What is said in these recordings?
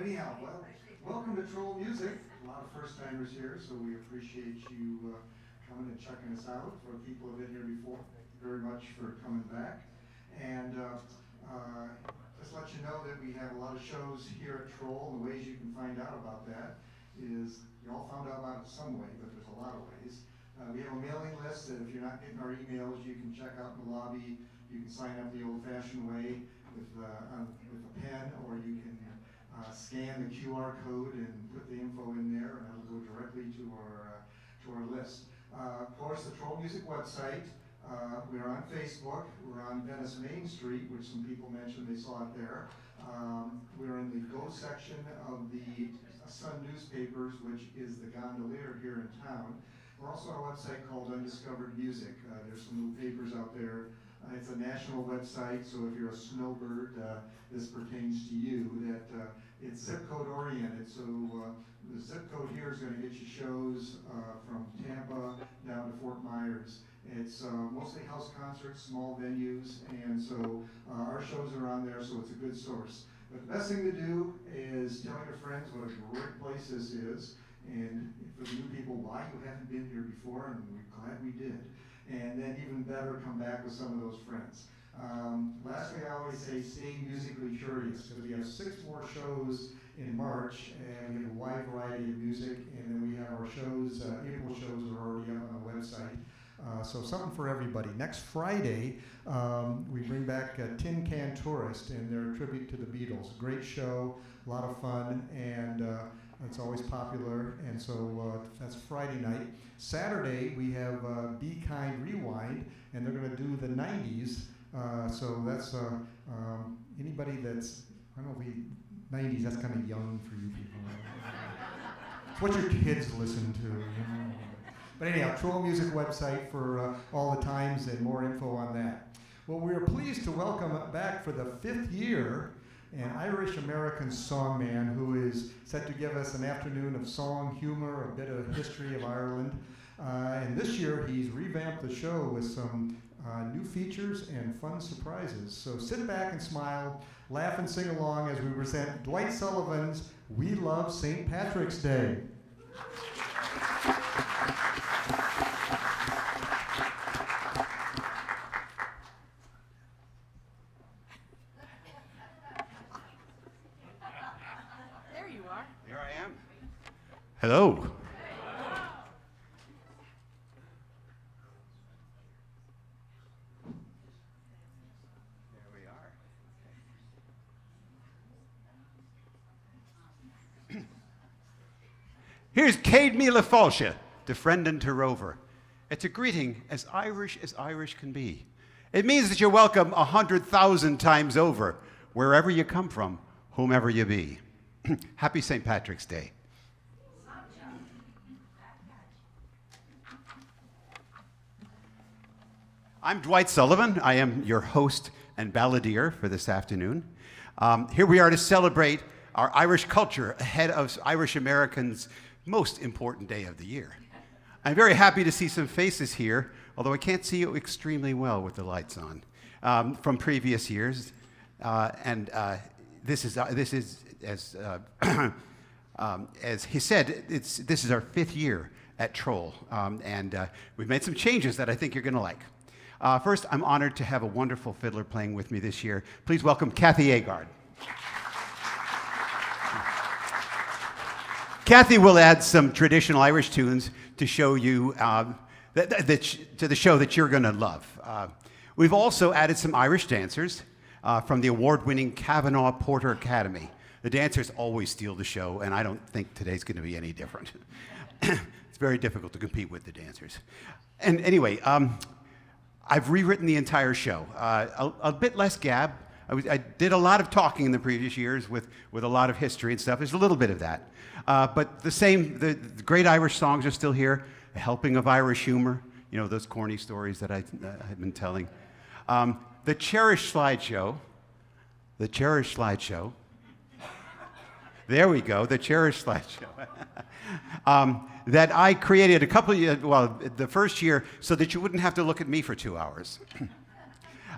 Anyhow, well, welcome to Troll Music. A lot of first-timers here, so we appreciate you coming and checking us out. For people who have been here before, thank you very much for coming back. And just let you know that we have a lot of shows here at Troll. The ways you can find out about that is, you all found out about it some way, but there's a lot of ways. We have a mailing list that if you're not getting our emails, you can check out in the lobby. You can sign up the old-fashioned way with a pen, or you can scan the QR code and put the info in there, and it'll go directly to our list. Of course, the Troll Music website. We're on Facebook. We're on Venice Main Street, which some people mentioned they saw it there. We're in the Go section of the Sun newspapers, which is the gondolier here in town. We're also on a website called Undiscovered Music. There's some new papers out there. It's a national website, so if you're a snowbird, this pertains to you. That it's zip code oriented, so the zip code here is going to get you shows from Tampa down to Fort Myers. It's mostly house concerts, small venues, and so our shows are on there, so it's a good source. But the best thing to do is tell your friends what a great place this is, and for the new people, why you haven't been here before, and we're glad we did. And then even better, come back with some of those friends. Lastly, I always say stay musically curious, because we have 6 more shows in March, and we have a wide variety of music, and then we have our shows, April shows are already up on the website. So something for everybody. Next Friday, we bring back Tin Can Tourist and their tribute to the Beatles. Great show, a lot of fun, and it's always popular, and so that's Friday night. Saturday, we have Be Kind Rewind, and they're going to do the 90s. So that's anybody that's, I don't know if 90s, that's kind of young for you people. It's what your kids listen to. You know? But anyhow, Troll Music website for all the times and more info on that. Well, we are pleased to welcome back for the 5th year an Irish-American songman who is set to give us an afternoon of song, humor, a bit of history of Ireland. And this year he's revamped the show with some new features and fun surprises. So sit back and smile, laugh and sing along as we present Dwight Sullivan's We Love St. Patrick's Day. Hello. There we are. Here's Céad Míle Fáilte, to friend and to rover. It's a greeting as Irish can be. It means that you're welcome 100,000 times over, wherever you come from, whomever you be. Happy St. Patrick's Day. I'm Dwight Sullivan. I am your host and balladeer for this afternoon. Here we are to celebrate our Irish culture ahead of Irish Americans' most important day of the year. I'm very happy to see some faces here, although I can't see you extremely well with the lights on, from previous years. This is as he said, this is our 5th year at Troll, and we've made some changes that I think you're going to like. First, I'm honored to have a wonderful fiddler playing with me this year. Please welcome Kathy Agard. Kathy will add some traditional Irish tunes to show you to the show that you're going to love. We've also added some Irish dancers from the award-winning Kavanaugh Porter Academy. The dancers always steal the show, and I don't think today's going to be any different. It's very difficult to compete with the dancers. And anyway, I've rewritten the entire show. A bit less gab. I did a lot of talking in the previous years with a lot of history and stuff. There's a little bit of that. But the great Irish songs are still here. A helping of Irish humor. You know, those corny stories that I've been telling. The cherished slideshow. The cherished slideshow. There we go, the cherished slideshow. That I created a couple of years, well, the first year, so that you wouldn't have to look at me for 2 hours.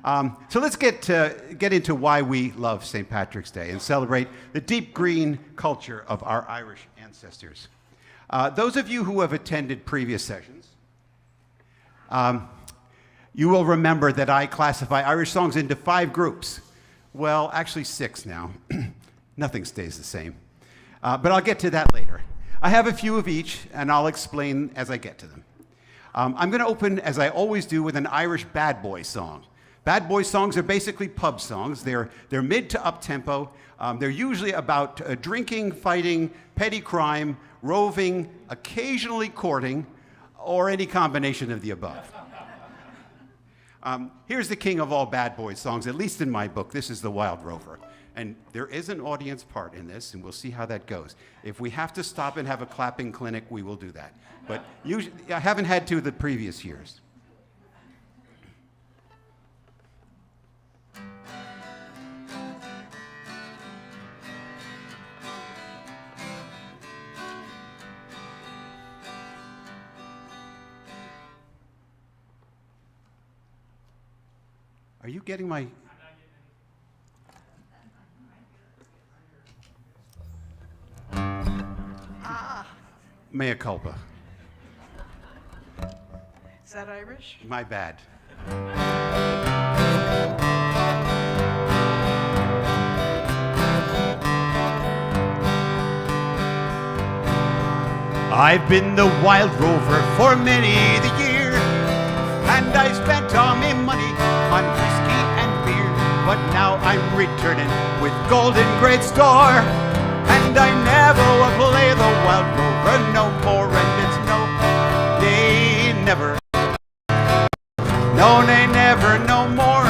So let's get into why we love St. Patrick's Day and celebrate the deep green culture of our Irish ancestors. Those of you who have attended previous sessions, you will remember that I classify Irish songs into 5 groups. Well, actually 6 now. Nothing stays the same. But I'll get to that later. I have a few of each, and I'll explain as I get to them. I'm going to open, as I always do, with an Irish bad boy song. Bad boy songs are basically pub songs. They're mid to up-tempo. They're usually about drinking, fighting, petty crime, roving, occasionally courting, or any combination of the above. Here's the king of all bad boy songs, at least in my book. This is The Wild Rover. And there is an audience part in this, and we'll see how that goes. If we have to stop and have a clapping clinic, we will do that. But usually, I haven't had to the previous years. Are you getting my... Mea culpa. Is that Irish? My bad. I've been the wild rover for many the year, and I spent all my money on whiskey and beer. But now I'm returning with gold in great store, and I never will play the wild rover no more. And it's no, nay, never. No, nay, never, no more.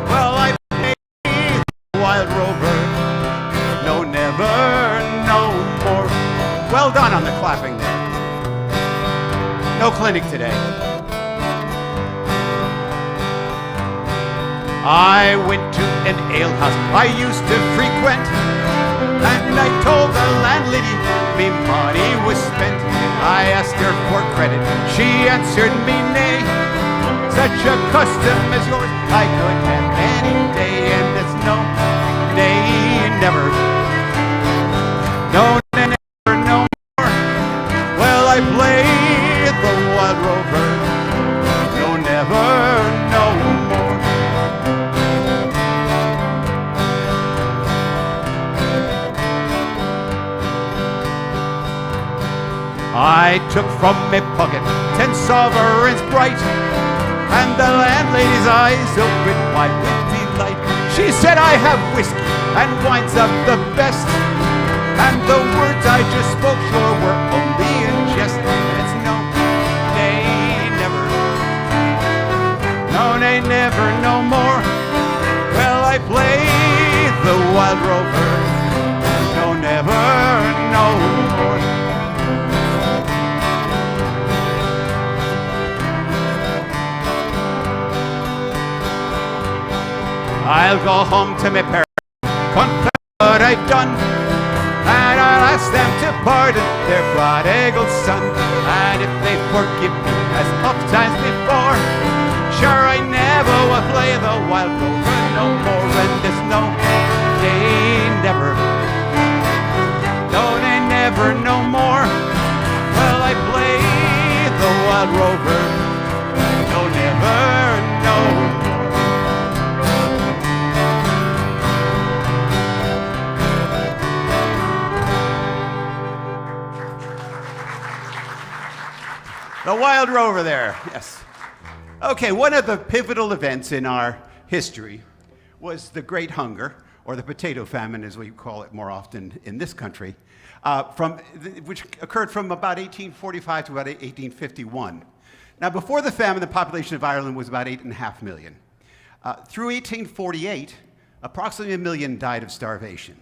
Well, I play the wild rover. No, never, no more. Well done on the clapping there. No clinic today. I went to an alehouse I used to frequent, and I told the landlady me money was spent. I asked her for credit, she answered me nay. Such a custom as yours I could have any day, and it's no, nay, never. No, nay, never, no more. Well, I play the wild rover. No, never, no more. I took from my pocket 10 sovereigns bright, and the landlady's eyes opened wide with delight. She said, I have whiskey and wines of the best, and the words I just spoke sure were only in jest. And it's no, nay, never. No, nay, never, no more. Well, I play the wild rover. No, never, no more. I'll go home to my parents, confess what I've done, and I'll ask them to pardon their prodigal son. And if they forgive me as oft times before, sure I never will play the wild rover no more. And there's no, nay, never. No, nay, never, no more. Well, I play the wild rover. No, never, no more. The Wild Rover there, yes. Okay, one of the pivotal events in our history was the Great Hunger, or the Potato Famine, as we call it more often in this country, which occurred from about 1845 to about 1851. Now, before the famine, the population of Ireland was about 8.5 million. Through 1848, approximately 1 million died of starvation.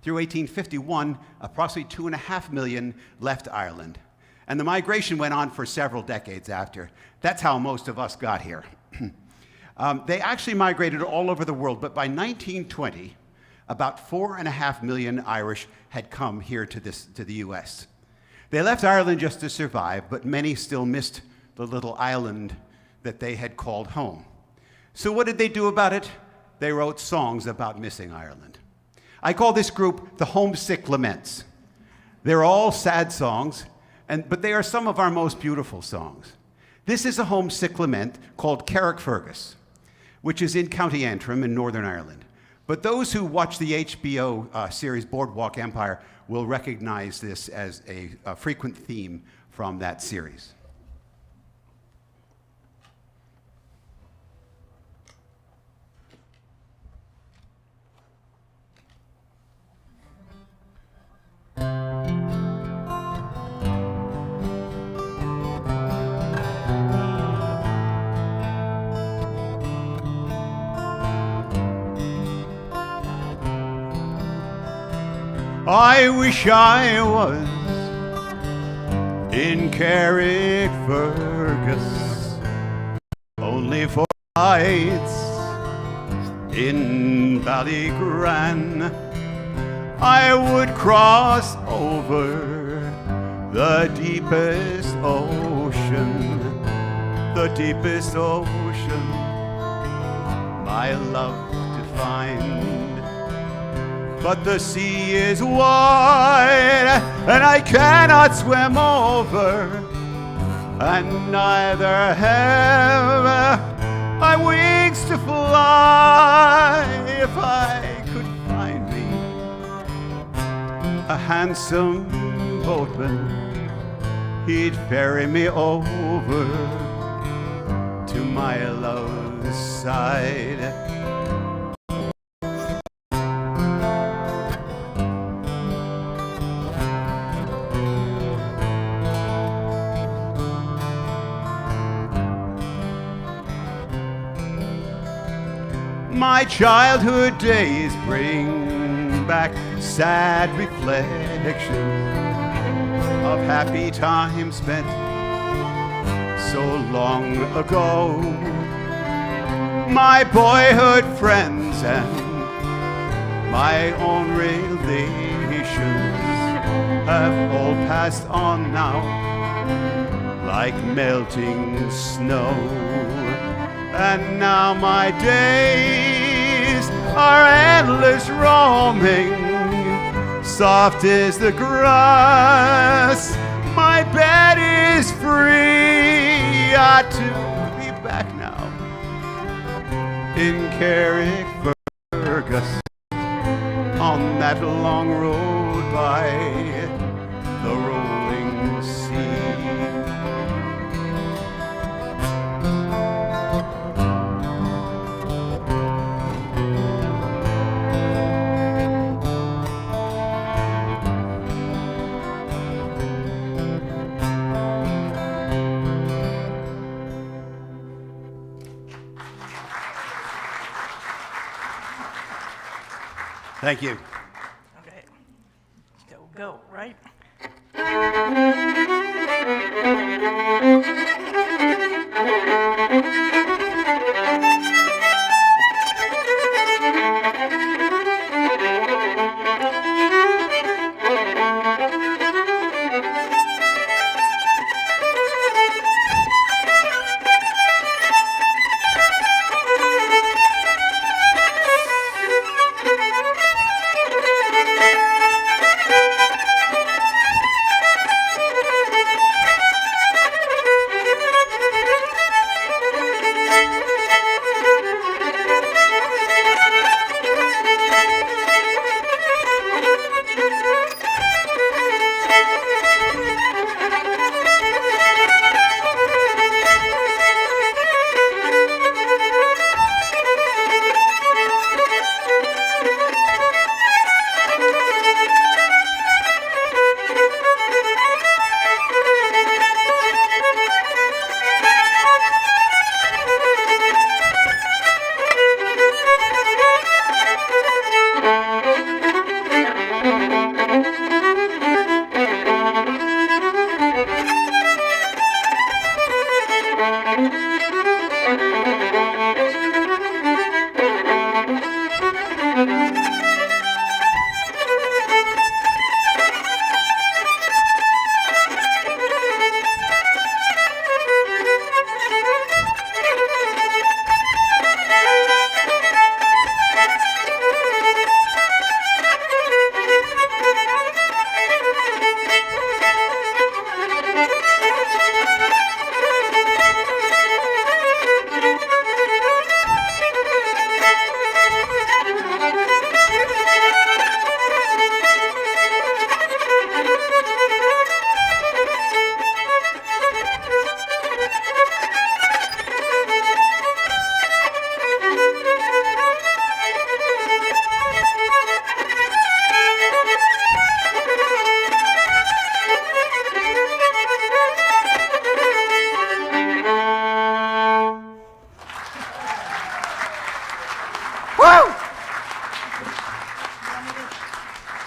Through 1851, approximately 2.5 million left Ireland. And the migration went on for several decades after. That's how most of us got here. They actually migrated all over the world, but by 1920, about 4.5 million Irish had come here to the US. They left Ireland just to survive, but many still missed the little island that they had called home. So what did they do about it? They wrote songs about missing Ireland. I call this group the Homesick Laments. They're all sad songs, but they are some of our most beautiful songs. This is a homesick lament called Carrickfergus, which is in County Antrim in Northern Ireland. But those who watch the HBO series Boardwalk Empire will recognize this as a frequent theme from that series. I wish I was in Carrickfergus, only for nights in Ballygran. I would cross over the deepest ocean, my love to find. But the sea is wide, and I cannot swim over, and neither have I wings to fly. If I could find me a handsome boatman, he'd ferry me over to my love's side. My childhood days bring back sad reflections of happy times spent so long ago. My boyhood friends and my own relations have all passed on now like melting snow. And now my days are endless roaming, soft is the grass, my bed is free. To be back now in Carrickfergus, on that long road by the rolling sea. Thank you. Okay. Go, right?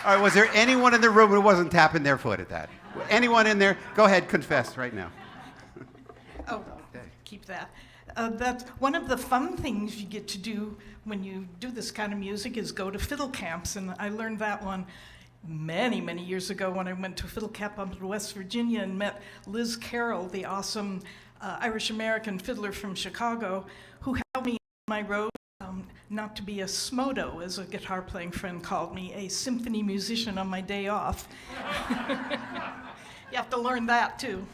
All right, was there anyone in the room who wasn't tapping their foot at that? Anyone in there? Go ahead, confess right now. Oh, keep that. That's one of the fun things you get to do when you do this kind of music is go to fiddle camps, and I learned that one many, many years ago when I went to a fiddle camp up in West Virginia and met Liz Carroll, the awesome Irish-American fiddler from Chicago, who helped me on my road, not to be a smodo, as a guitar-playing friend called me, a symphony musician on my day off. You have to learn that, too.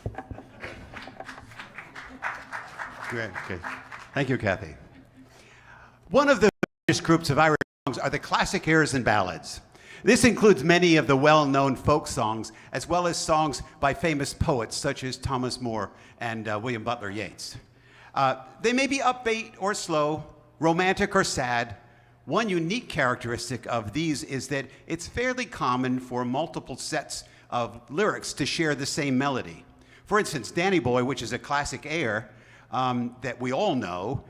Great. Okay. Thank you, Kathy. One of the biggest groups of Irish songs are the classic airs and ballads. This includes many of the well-known folk songs, as well as songs by famous poets such as Thomas Moore and William Butler Yeats. They may be upbeat or slow, romantic or sad. One unique characteristic of these is that it's fairly common for multiple sets of lyrics to share the same melody. For instance, Danny Boy, which is a classic air, that we all know,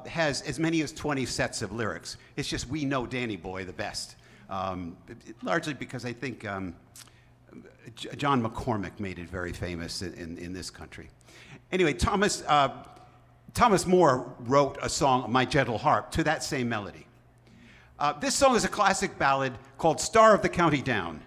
has as many as 20 sets of lyrics. It's just we know Danny Boy the best, largely because I think John McCormick made it very famous in this country. Anyway, Thomas Moore wrote a song, My Gentle Harp, to that same melody. This song is a classic ballad called Star of the County Down.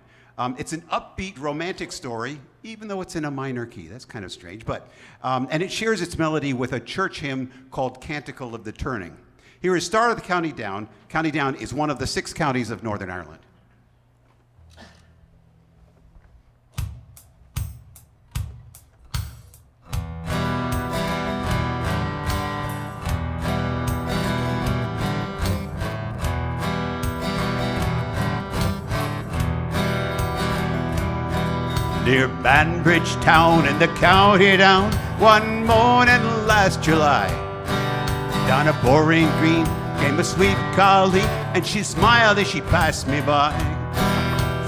It's an upbeat romantic story, even though it's in a minor key. That's kind of strange, but, and it shares its melody with a church hymn called Canticle of the Turning. Here is Star of the County Down. County Down is one of the 6 counties of Northern Ireland. Near Banbridge town in the county down, one morning last July, down a boring green came a sweet collie, and she smiled as she passed me by.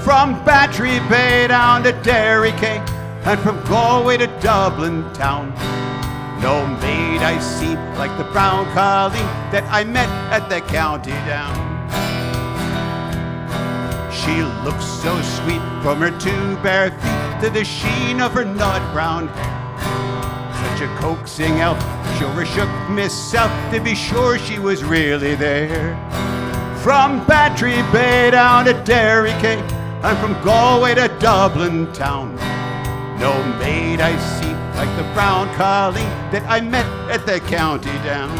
From Battery Bay down to Derry Quay, and from Galway to Dublin town, no maid I see like the brown collie that I met at the county down. She looks so sweet from her 2 bare feet to the sheen of her nut-brown hair. Such a coaxing elf, sure shook myself to be sure she was really there. From Battery Bay down to Derry Quay, and from Galway to Dublin town, no maid I see like the brown collie that I met at the county down.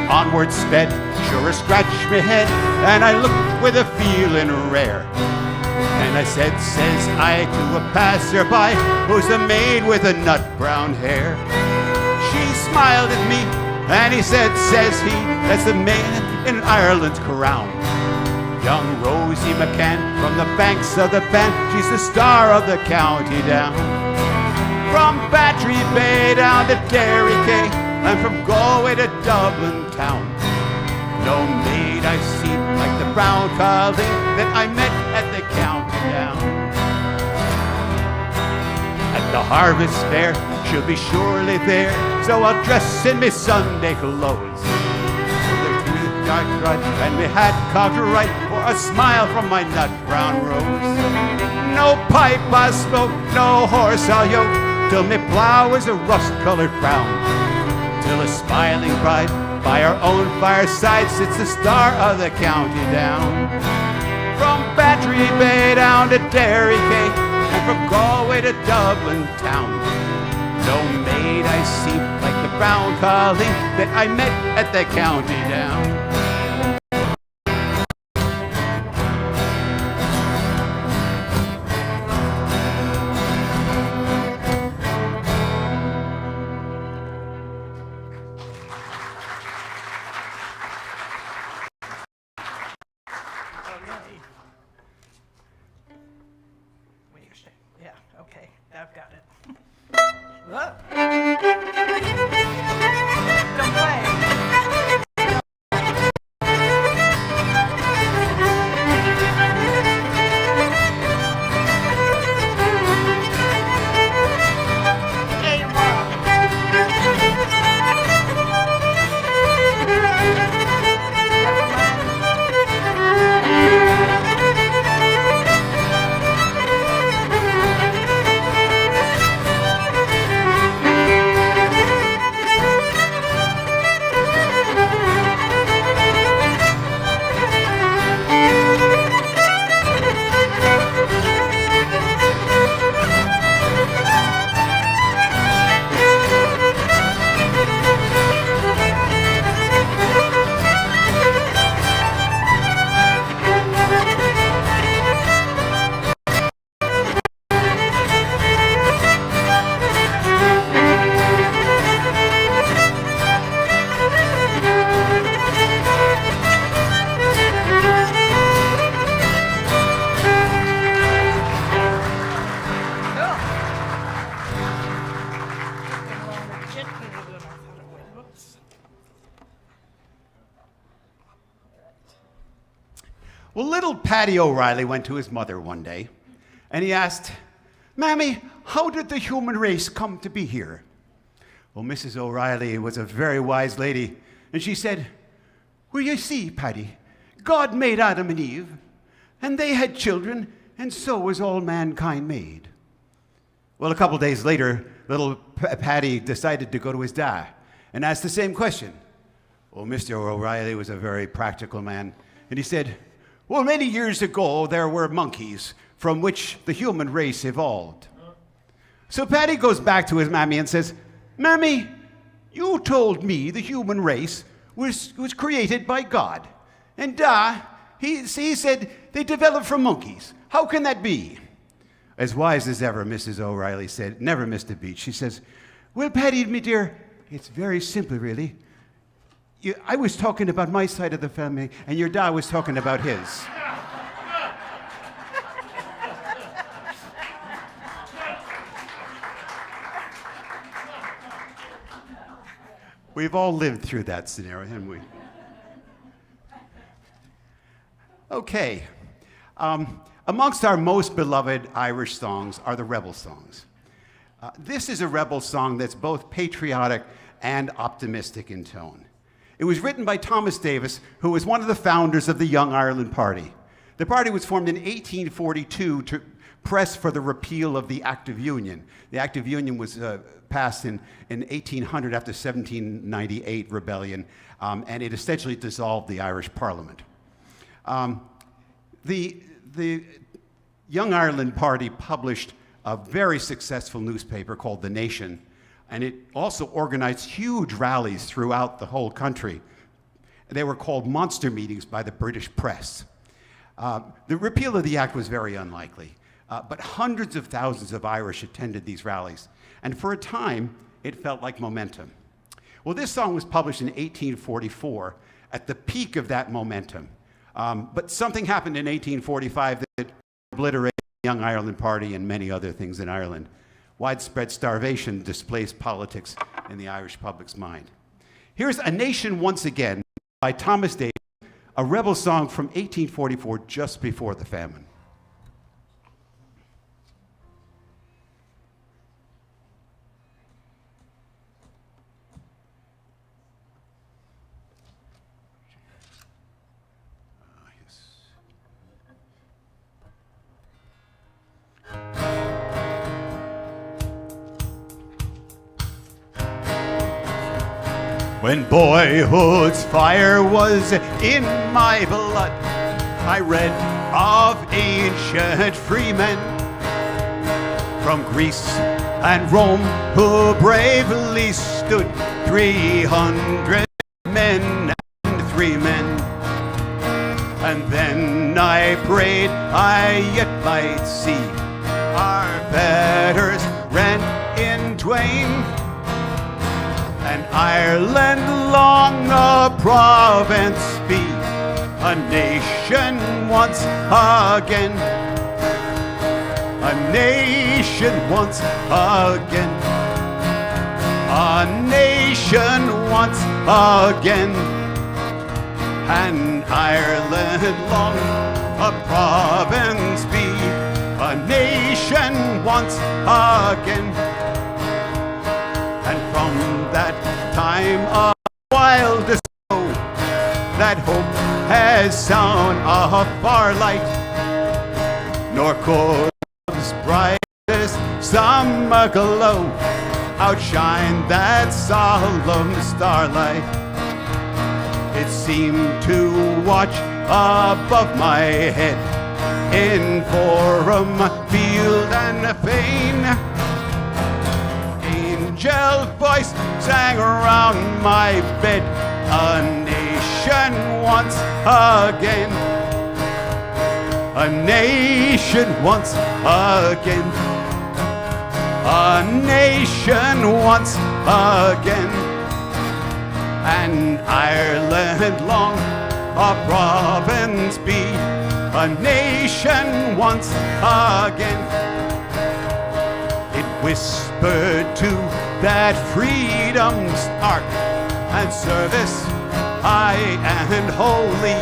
Onward sped, sure scratched me head, and I looked with a feeling rare. And I said, says I, to a passerby, who's the maid with the nut brown hair? She smiled at me, and he said, says he, that's the maid in Ireland's crown. Young Rosie McCann from the banks of the Bann, she's the star of the county down. From Battery Bay down to Derry Quay, and from Galway to Dublin town, no maid I see like the brown collie that I met at the county down. At the harvest fair, she'll be surely there, so I'll dress in me Sunday clothes. With a tooth dark right and me hat cocked right, for a smile from my nut brown rose. No pipe I smoke, no horse I'll yoke, till me plough is a rust-colored brown. Till a smiling bride by our own fireside sits the star of the county down. From Battery Bay down to Derry Quay, and from Galway to Dublin town, no maid I see like the brown collie that I met at the county down. Yeah, okay, I've got it. Whoa. Don't play. Well, little Paddy O'Reilly went to his mother one day, and he asked, "Mammy, how did the human race come to be here?" Well, Mrs. O'Reilly was a very wise lady, and she said, "Well, you see, Paddy, God made Adam and Eve, and they had children, and so was all mankind made." Well, a couple days later, little Paddy decided to go to his dad and ask the same question. Well, Mr. O'Reilly was a very practical man, and he said, "Well, many years ago, there were monkeys from which the human race evolved." So Paddy goes back to his mammy and says, "Mammy, you told me the human race was created by God. And he said they developed from monkeys. How can that be?" As wise as ever, Mrs. O'Reilly said, never missed a beat. She says, "Well, Paddy, me dear, it's very simple, really. I was talking about my side of the family, and your dad was talking about his." We've all lived through that scenario, haven't we? Okay. Amongst our most beloved Irish songs are the rebel songs. This is a rebel song that's both patriotic and optimistic in tone. It was written by Thomas Davis, who was one of the founders of the Young Ireland Party. The party was formed in 1842 to press for the repeal of the Act of Union. The Act of Union was passed in 1800 after 1798 rebellion, and it essentially dissolved the Irish Parliament. The Young Ireland Party published a very successful newspaper called The Nation, and it also organized huge rallies throughout the whole country. They were called monster meetings by the British press. The repeal of the act was very unlikely, but hundreds of thousands of Irish attended these rallies, and for a time, it felt like momentum. Well, this song was published in 1844 at the peak of that momentum. But something happened in 1845 that obliterated the Young Ireland Party and many other things in Ireland. Widespread starvation displaced politics in the Irish public's mind. Here's A Nation Once Again by Thomas Davis, a rebel song from 1844, just before the famine. When boyhood's fire was in my blood, I read of ancient freemen from Greece and Rome who bravely stood, 300 men and 3 men. And then I prayed I yet might see our betters rent in twain, and Ireland long a province be, a nation once again, a nation once again, a nation once again, and Ireland long a province be, a nation once again. And from that time of wildest snow, that hope has sown a far light, nor could love's brightest summer glow outshine that solemn starlight. It seemed to watch above my head in forum, field, and fane. Angel voice sang around my bed, a nation once again, a nation once again, a nation once again, and Ireland long a province be, a nation once again. Whispered to that freedom's ark and service high and holy,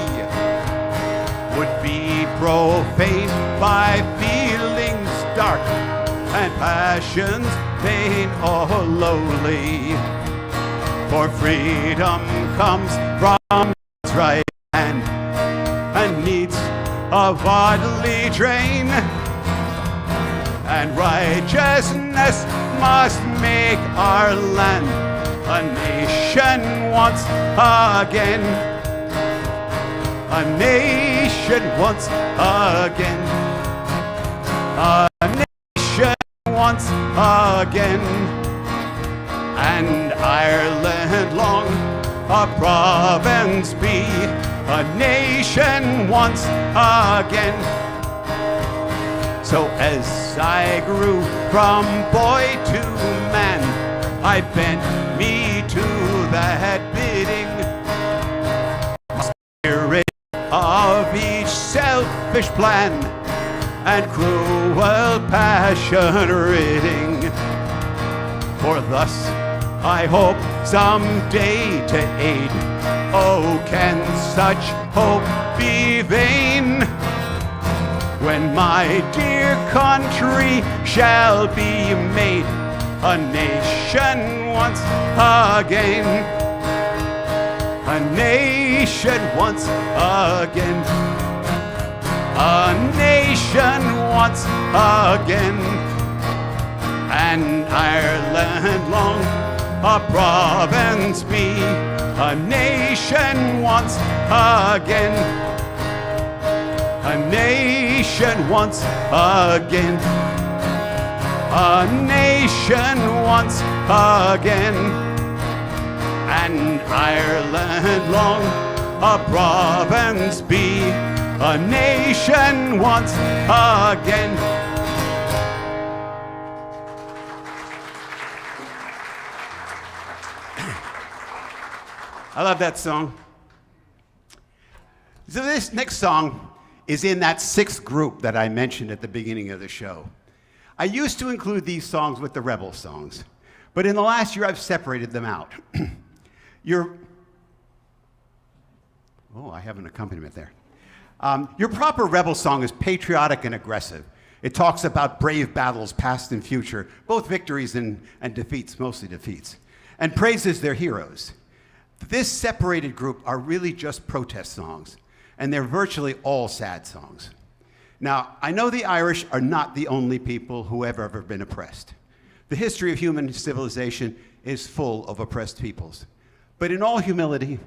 would be profaned by feelings dark and passions vain or lowly. For freedom comes from God's right hand and needs a bodily drain, and righteousness must make our land a nation once again. A nation once again. A nation once again. And Ireland long a province be, a nation once again. So as I grew from boy to man, I bent me to that bidding. Spirit of each selfish plan and cruel passion ridding. For thus I hope someday to aid. Oh, can such hope be vain? When my dear country shall be made a nation once again. A nation once again. A nation once again. And Ireland long a province be, a nation once again. A nation once again. A nation once again. And Ireland long a province be, a nation once again. I love that song. So this next song is in that sixth group that I mentioned at the beginning of the show. I used to include these songs with the rebel songs, but in the last year I've separated them out. I have an accompaniment there. Your proper rebel song is patriotic and aggressive. It talks about brave battles, past and future, both victories and defeats, mostly defeats, and praises their heroes. This separated group are really just protest songs, and they're virtually all sad songs. Now, I know the Irish are not the only people who have ever been oppressed. The history of human civilization is full of oppressed peoples. But in all humility,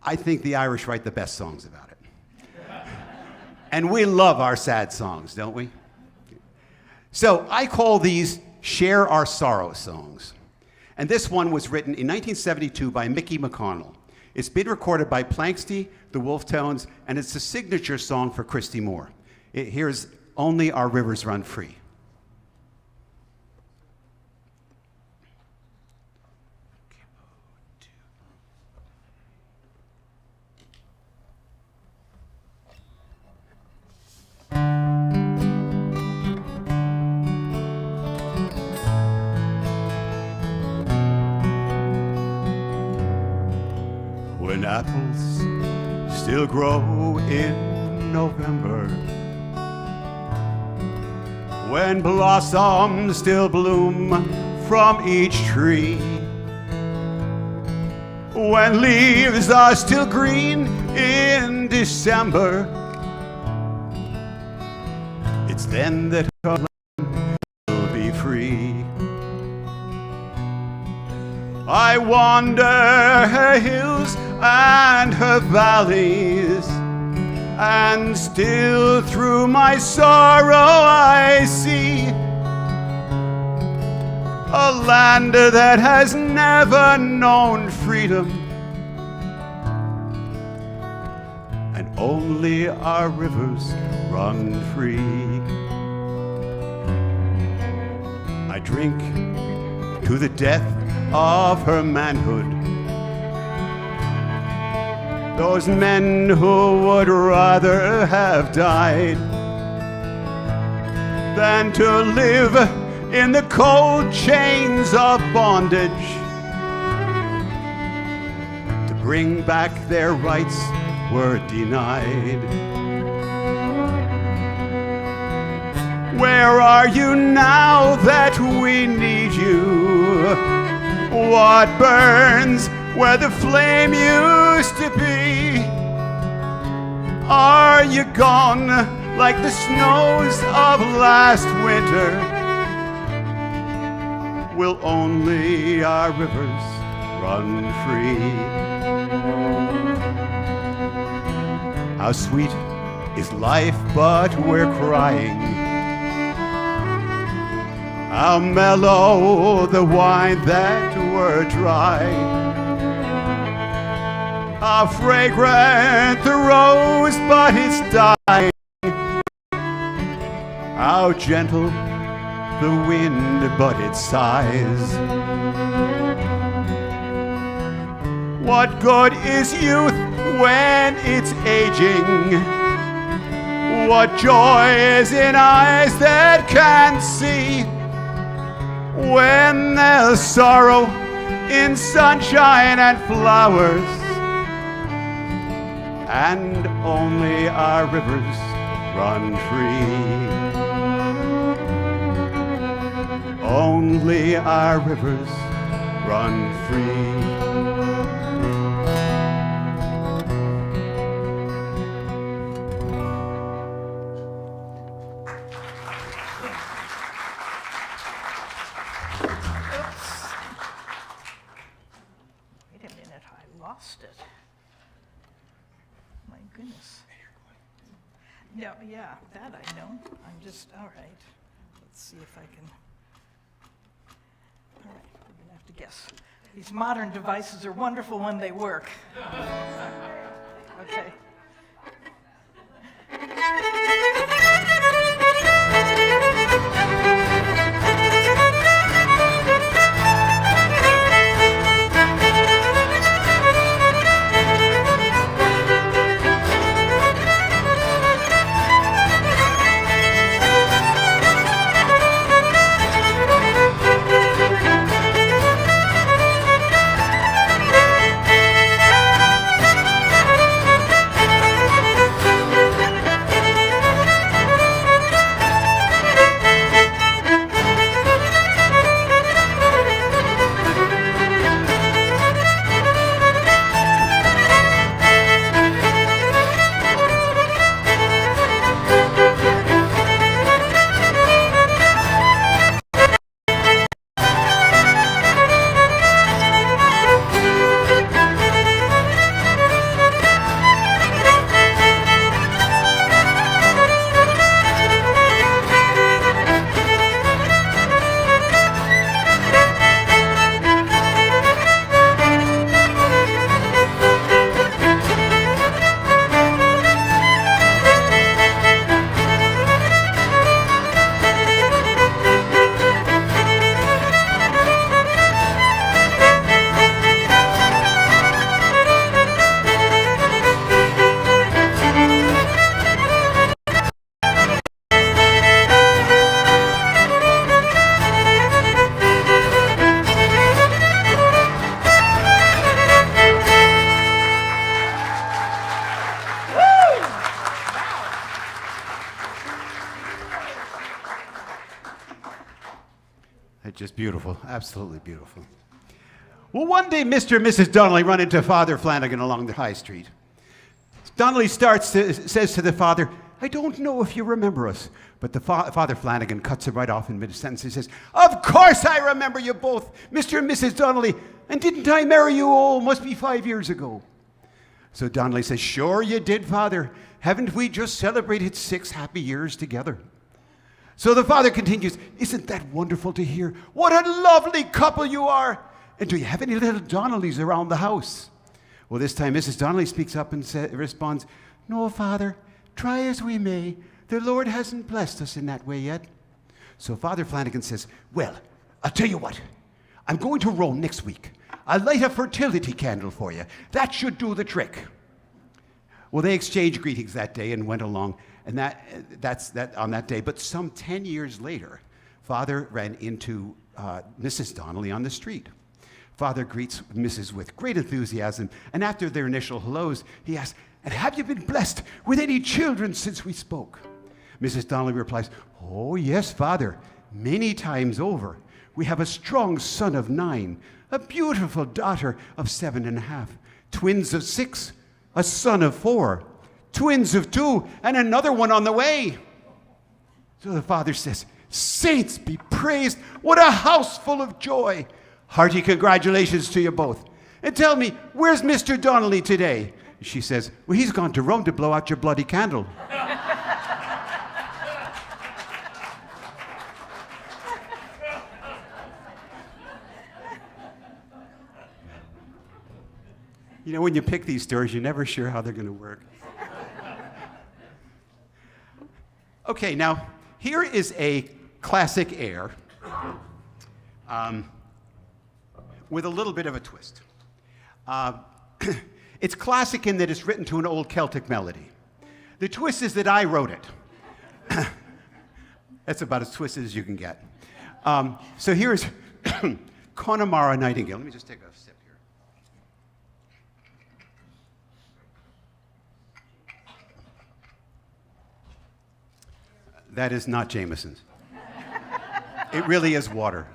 I think the Irish write the best songs about it. And we love our sad songs, don't we? So I call these Share Our Sorrow songs. And this one was written in 1972 by Mickey McConnell. It's been recorded by Planxty, the Wolf Tones, and it's a signature song for Christy Moore. Here's Only Our Rivers Run Free. When apples still grow in November, when blossoms still bloom from each tree, when leaves are still green in December, it's then that our land will be free. I wander her hills and her valleys, and still through my sorrow I see a land that has never known freedom, and only our rivers run free. I drink to the death of her manhood, those men who would rather have died than to live in the cold chains of bondage, to bring back their rights were denied. Where are you now that we need you? What burns where the flame used to be? Are you gone like the snows of last winter? Will only our rivers run free? How sweet is life, but we're crying. How mellow the wine that we're dry. How fragrant the rose, but it's dying. How gentle the wind, but it sighs. What good is youth when it's aging? What joy is in eyes that can't see? When there's sorrow in sunshine and flowers, and only our rivers run free. Only our rivers run free. Wait a minute, I lost it. My goodness. Yeah, that I know. I'm just, all right. Let's see if I can. All right, we're gonna have to guess. These modern devices are wonderful when they work. Okay. Just beautiful, absolutely beautiful. Well, one day Mr. and Mrs. Donnelly run into Father Flanagan along the high street. Donnelly says to the father, "I don't know if you remember us." But the Father Flanagan cuts him right off in mid-sentence. He says, "Of course I remember you both, Mr. and Mrs. Donnelly, and didn't I marry you, must be 5 years ago." So Donnelly says, "Sure you did, Father. Haven't we just celebrated 6 happy years together?" So the father continues, "Isn't that wonderful to hear? What a lovely couple you are! And do you have any little Donnellys around the house?" Well, this time Mrs. Donnelly speaks up and responds, "No, Father, try as we may, the Lord hasn't blessed us in that way yet." So Father Flanagan says, "Well, I'll tell you what. I'm going to Rome next week. I'll light a fertility candle for you. That should do the trick." Well, they exchanged greetings that day and went along. And that's on that day. But some 10 years later, Father ran into Mrs. Donnelly on the street. Father greets Mrs. with great enthusiasm, and after their initial hellos, he asks, "And have you been blessed with any children since we spoke?" Mrs. Donnelly replies, "Oh, yes, Father, many times over. We have a strong son of 9, a beautiful daughter of 7.5, twins of 6, a son of 4, twins of 2, and another one on the way." So the father says, "Saints be praised, what a house full of joy. Hearty congratulations to you both. And tell me, where's Mr. Donnelly today?" She says, "Well, he's gone to Rome to blow out your bloody candle." You know, when you pick these stories, you're never sure how they're going to work. Okay, now, here is a classic air with a little bit of a twist. It's classic in that it's written to an old Celtic melody. The twist is that I wrote it. That's about as twisted as you can get. So here's Connemara Nightingale. Let me just take a sip here. That is not Jameson's. It really is water.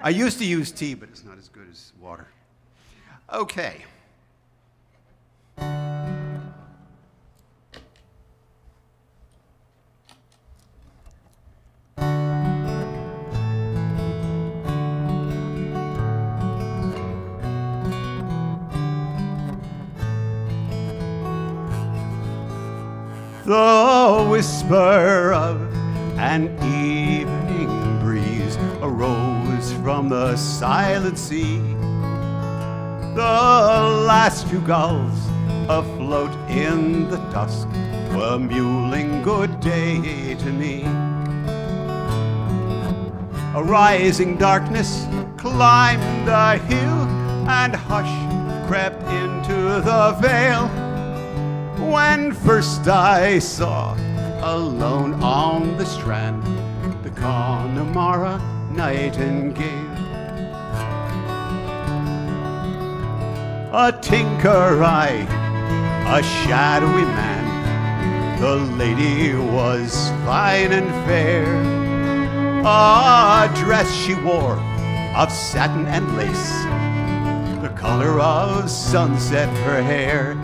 I used to use tea, but it's not as good as water. Okay. The whisper of an evening breeze arose from the silent sea. The last few gulls afloat in the dusk were mewling good day to me. A rising darkness climbed a hill, and hush crept into the vale. When first I saw, alone on the strand, the Connemara nightingale. A tinker I, a shadowy man, the lady was fine and fair. A dress she wore of satin and lace, the color of sunset her hair.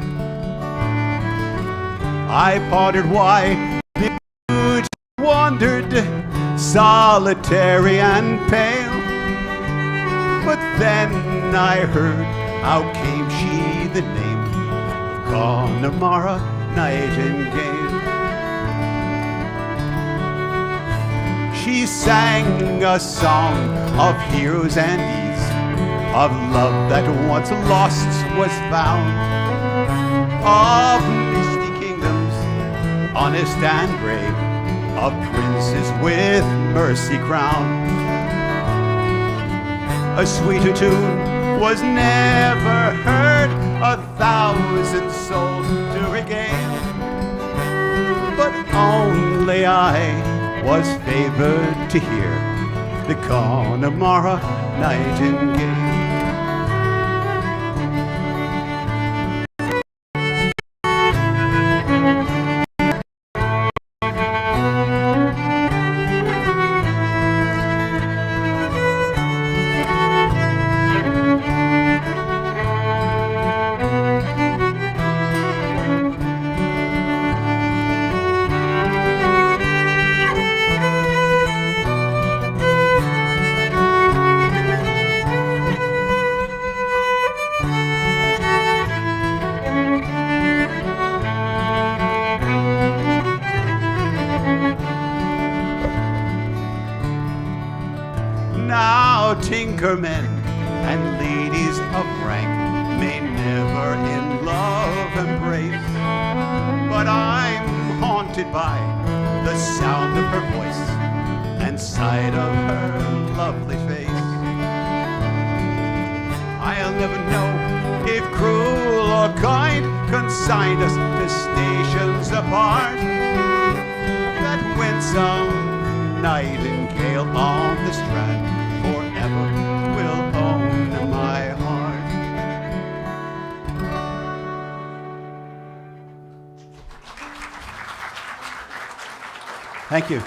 I pondered why the beauty wandered, solitary and pale. But then I heard, how came she the name of Connemara Nightingale? She sang a song of heroes and deeds, of love that once lost was found, of honest and brave, of princes with mercy crowned. A sweeter tune was never heard, 1,000 souls to regale. But only I was favored to hear the Connemara Nightingale. Tinkermen and ladies of rank may never in love embrace, but I'm haunted by the sound of her voice and sight of her lovely face. I'll never know if cruel or kind consigned us to stations apart, that winsome nightingale on the strand forever will own my heart. Thank you.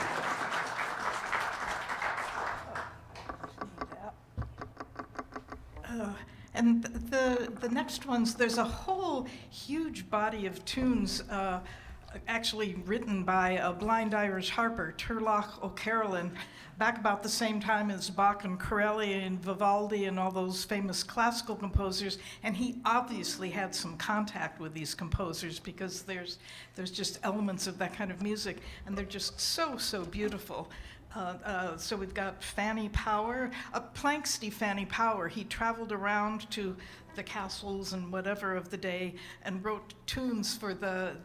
And the next ones, there's a whole huge body of tunes actually written by a blind Irish harper, Turlough O'Carolan, back about the same time as Bach and Corelli and Vivaldi and all those famous classical composers. And he obviously had some contact with these composers because there's just elements of that kind of music, and they're just so, so beautiful. So we've got Fanny Power, Planxty Fanny Power. He traveled around to the castles and whatever of the day and wrote tunes for the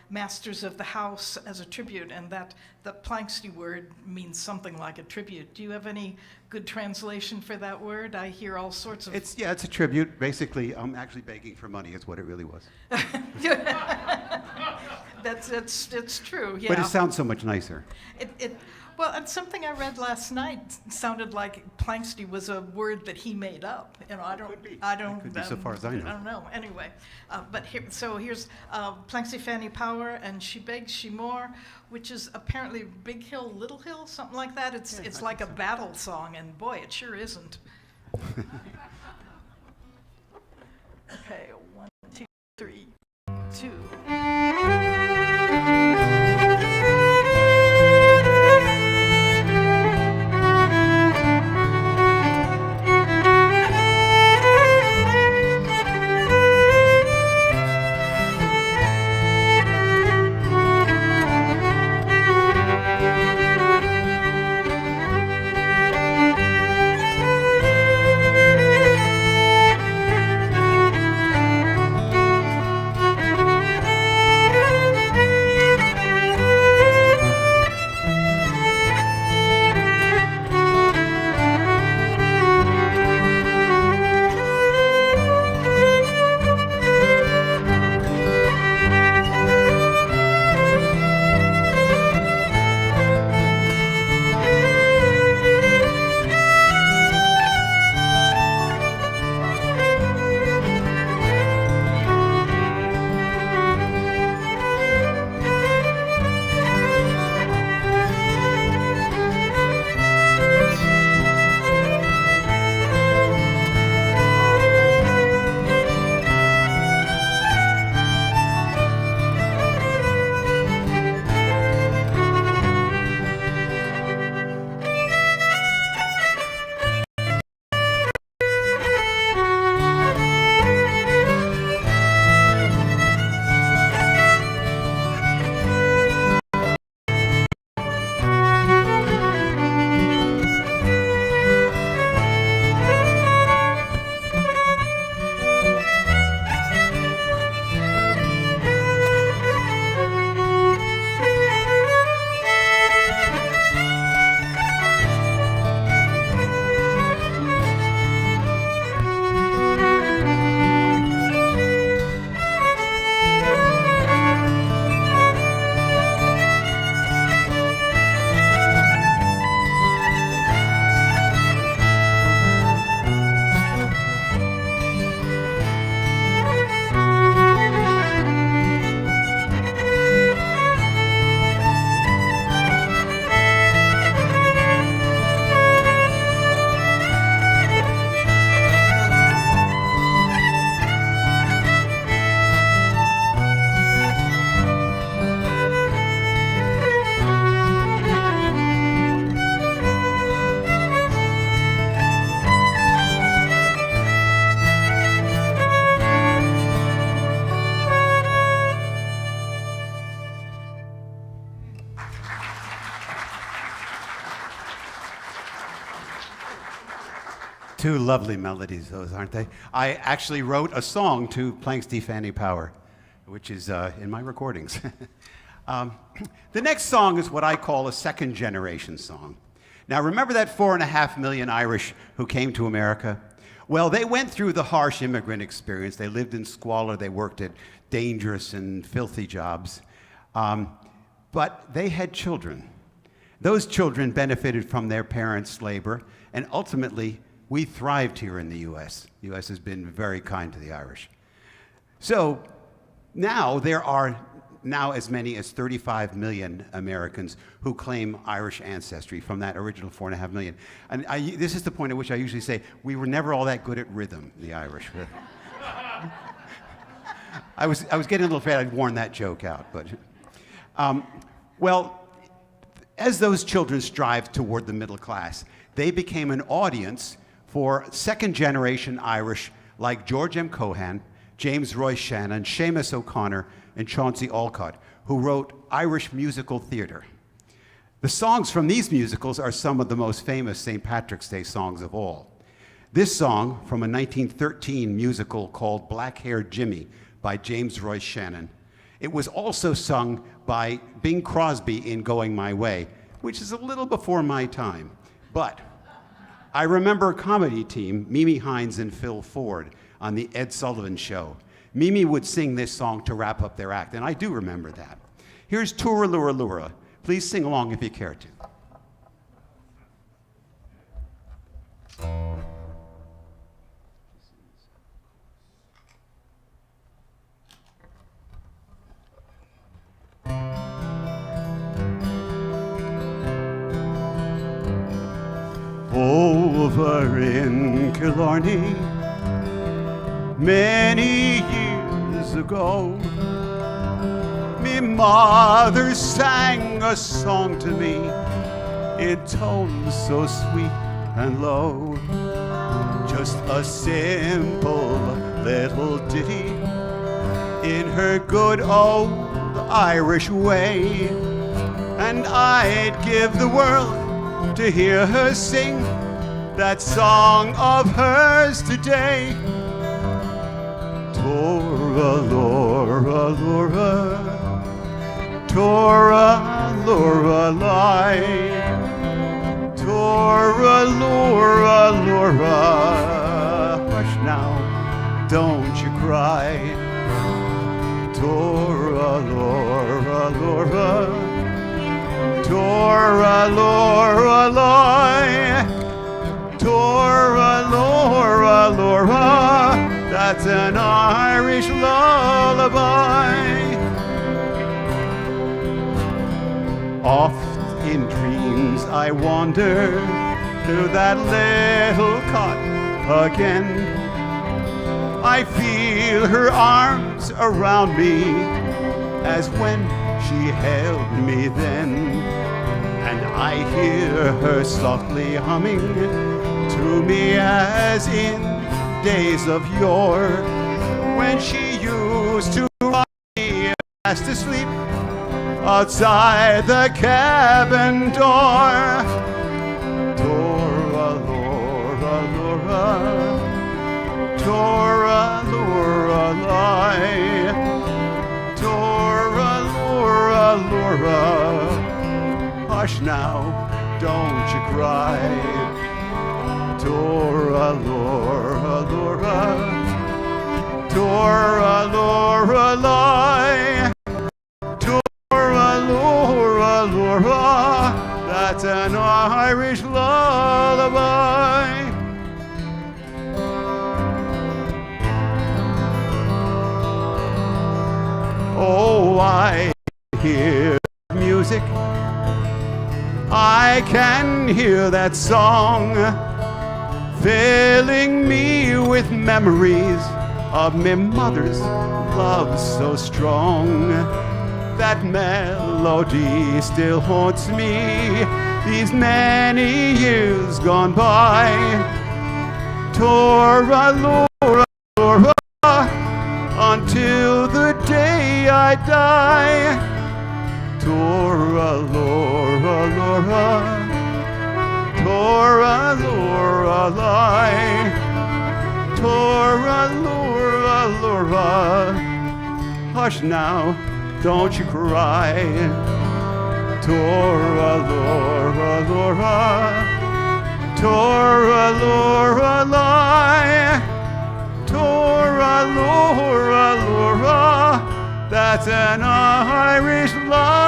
masters of the house as a tribute, and that the Planxty word means something like a tribute. Do you have any good translation for that word? I hear all sorts of... It's a tribute. Basically, I'm actually begging for money is what it really was. It's true, yeah. But it sounds so much nicer. Well, and something I read last night sounded like Planxty was a word that he made up. You know, I don't. It could be, so far as I know. I don't know. Anyway, but here's Planxty Fanny Power and She Begs She More, which is apparently Big Hill, Little Hill, something like that. It's like a battle song, and boy, it sure isn't. Okay, 1, 2, 3, 2. Two lovely melodies, those, aren't they? I actually wrote a song to Planxty Fanny Power, which is in my recordings. The next song is what I call a second-generation song. Now, remember that 4.5 million Irish who came to America? Well, they went through the harsh immigrant experience. They lived in squalor. They worked at dangerous and filthy jobs. But they had children. Those children benefited from their parents' labor, and ultimately, we thrived here in the U.S. The U.S. has been very kind to the Irish. So now there are now as many as 35 million Americans who claim Irish ancestry from that original 4.5 million. And this is the point at which I usually say, we were never all that good at rhythm, the Irish. I was getting a little afraid I'd worn that joke out, but well, as those children strived toward the middle class, they became an audience for second-generation Irish like George M. Cohan, James Roy Shannon, Seamus O'Connor, and Chauncey Olcott, who wrote Irish musical theater. The songs from these musicals are some of the most famous St. Patrick's Day songs of all. This song, from a 1913 musical called Black-Haired Jimmy by James Roy Shannon, it was also sung by Bing Crosby in Going My Way, which is a little before my time. But I remember a comedy team, Mimi Hines and Phil Ford, on the Ed Sullivan Show. Mimi would sing this song to wrap up their act, and I do remember that. Here's Tura Lura Lura. Please sing along if you care to. Over in Killarney, many years ago, me mother sang a song to me in tones so sweet and low. Just a simple little ditty in her good old Irish way, and I'd give the world to hear her sing that song of hers today. Tora Lora Lora, Tora Lorelei, Tora Lora Lora. Hush now, don't you cry. Tora Lora Lora, Tora Lorelei, Tora Lora Lora. That's an Irish lullaby. Oft in dreams I wander to that little cot again. I feel her arms around me as when she held me then, and I hear her softly humming to me as in days of yore, when she used to rock me fast asleep outside the cabin door. Tora Lora Lora, Tora Lorelei, Tora Lora Lora. Hush now, don't you cry. Tora Lora Lora, Tora Lorelei, Tora Lora Lora. That's an Irish lullaby. Oh, I hear music, I can hear that song, filling me with memories of me mother's love so strong. That melody still haunts me these many years gone by. Tora Lora Lora, until the day I die. Tora Lora Lora, Tora Lorelei, Tora Lora Lora. Hush now, don't you cry. Tora Lora Lora, Tora Lorelei, Tora Lora Lora. That's an Irish lullaby.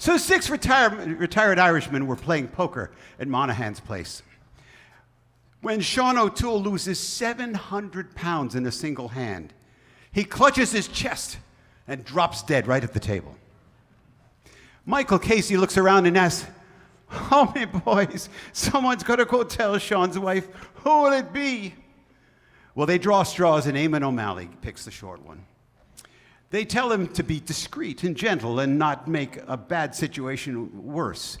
So six retired Irishmen were playing poker at Monaghan's place when Sean O'Toole loses 700 pounds in a single hand. He clutches his chest and drops dead right at the table. Michael Casey looks around and asks, "Oh, my boys, someone's got to go tell Sean's wife. Who will it be?" Well, they draw straws, and Eamon O'Malley picks the short one. They tell him to be discreet and gentle and not make a bad situation worse.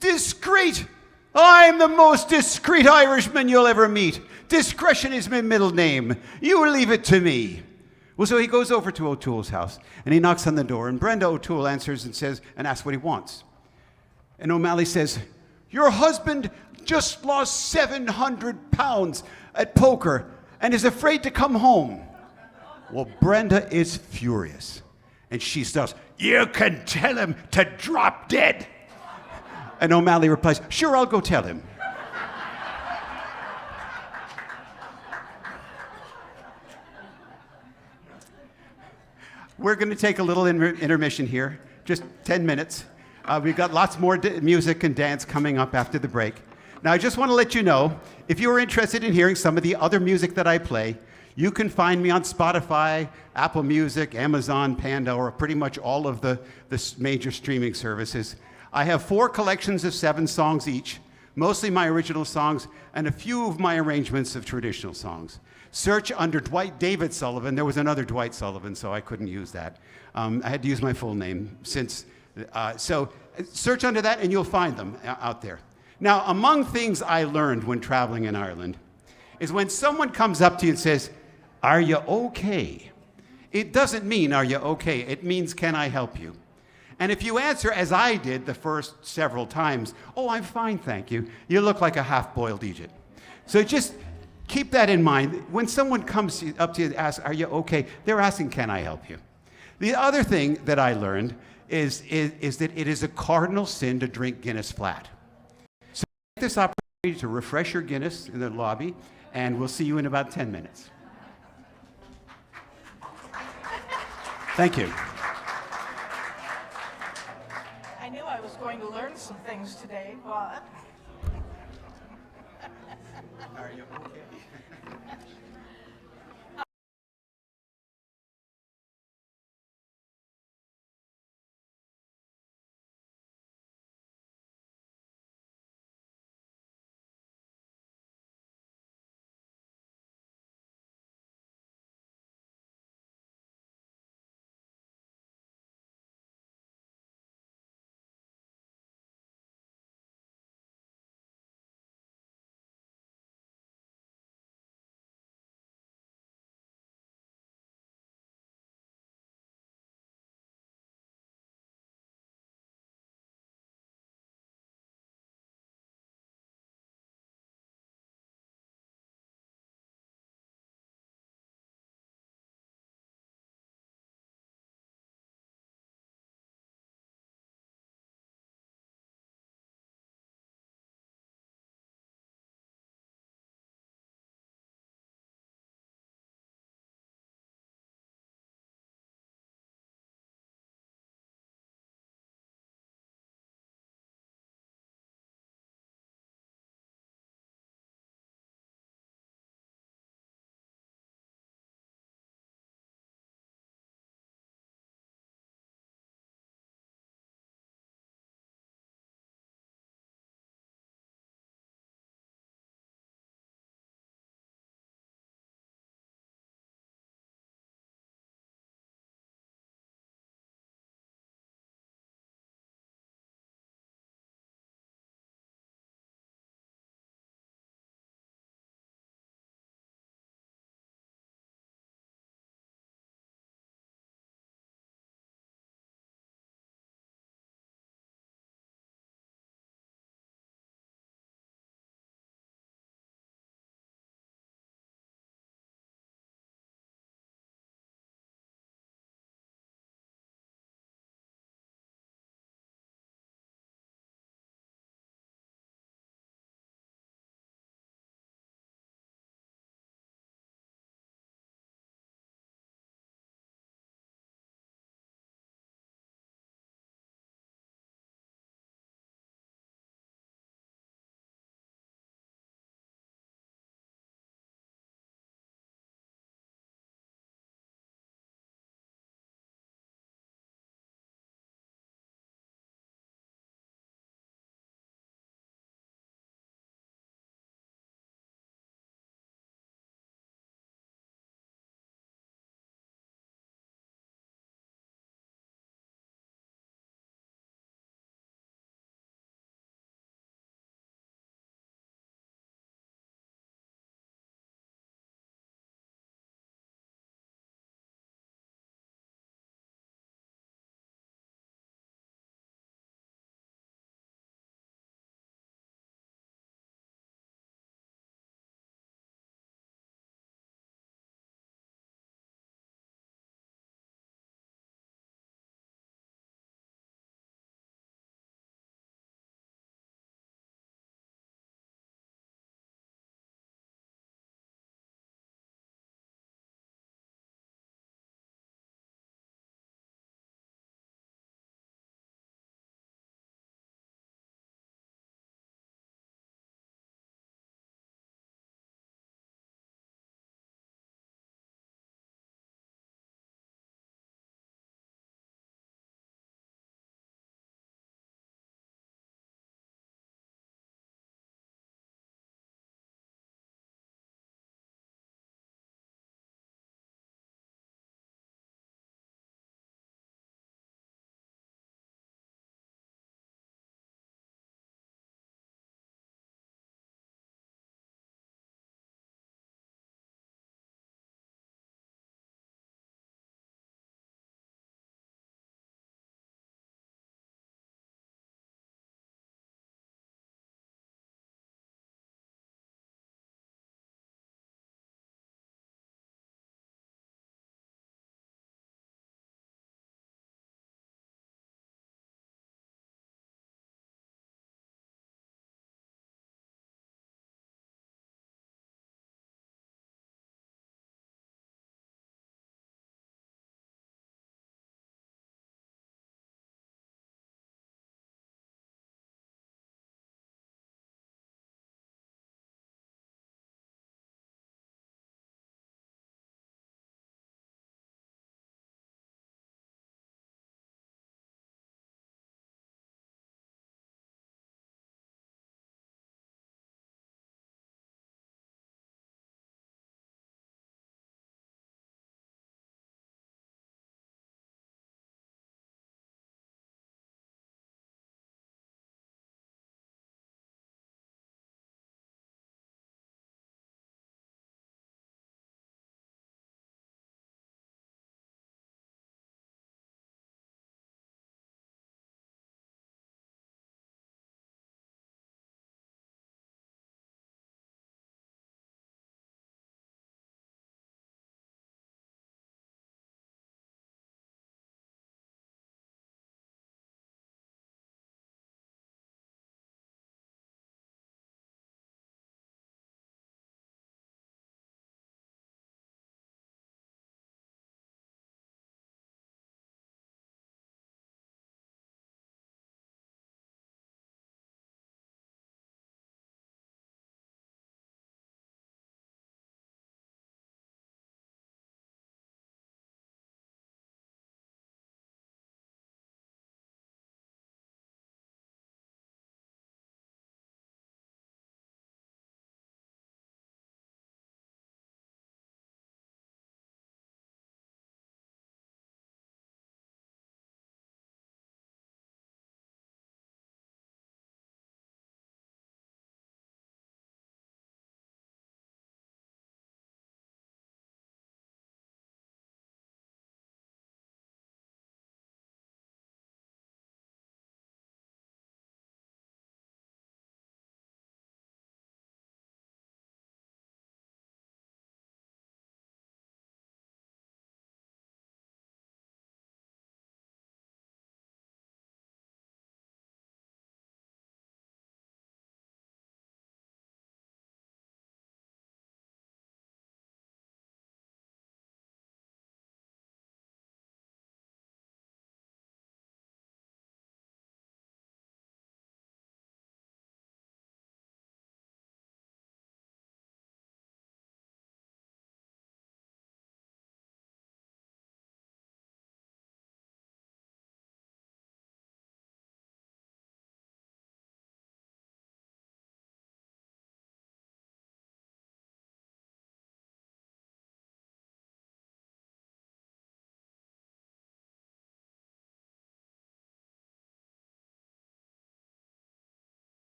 "Discreet? I'm the most discreet Irishman you'll ever meet. Discretion is my middle name. You leave it to me." Well, so he goes over to O'Toole's house, and he knocks on the door, and Brenda O'Toole answers and asks what he wants. And O'Malley says, "Your husband just lost 700 pounds at poker and is afraid to come home." Well, Brenda is furious, and she starts, "You can tell him to drop dead." And O'Malley replies, "Sure, I'll go tell him." We're going to take a little intermission here, just 10 minutes. We've got lots more music and dance coming up after the break. Now, I just want to let you know, if you are interested in hearing some of the other music that I play, you can find me on Spotify, Apple Music, Amazon, Pandora, pretty much all of the major streaming services. I have 4 collections of 7 songs each, mostly my original songs, and a few of my arrangements of traditional songs. Search under Dwight David Sullivan. There was another Dwight Sullivan, so I couldn't use that. I had to use my full name since. So search under that, and you'll find them out there. Now, among things I learned when traveling in Ireland is when someone comes up to you and says, "Are you okay?" It doesn't mean, "Are you okay?" It means, "Can I help you?" And if you answer, as I did the first several times, "Oh, I'm fine, thank you," you look like a half-boiled Egypt. So just keep that in mind. When someone comes up to you and asks, "Are you okay?" they're asking, "Can I help you?" The other thing that I learned is that it is a cardinal sin to drink Guinness flat. So take this opportunity to refresh your Guinness in the lobby, and we'll see you in about 10 minutes. Thank you. I knew I was going to learn some things today, but... Are you okay?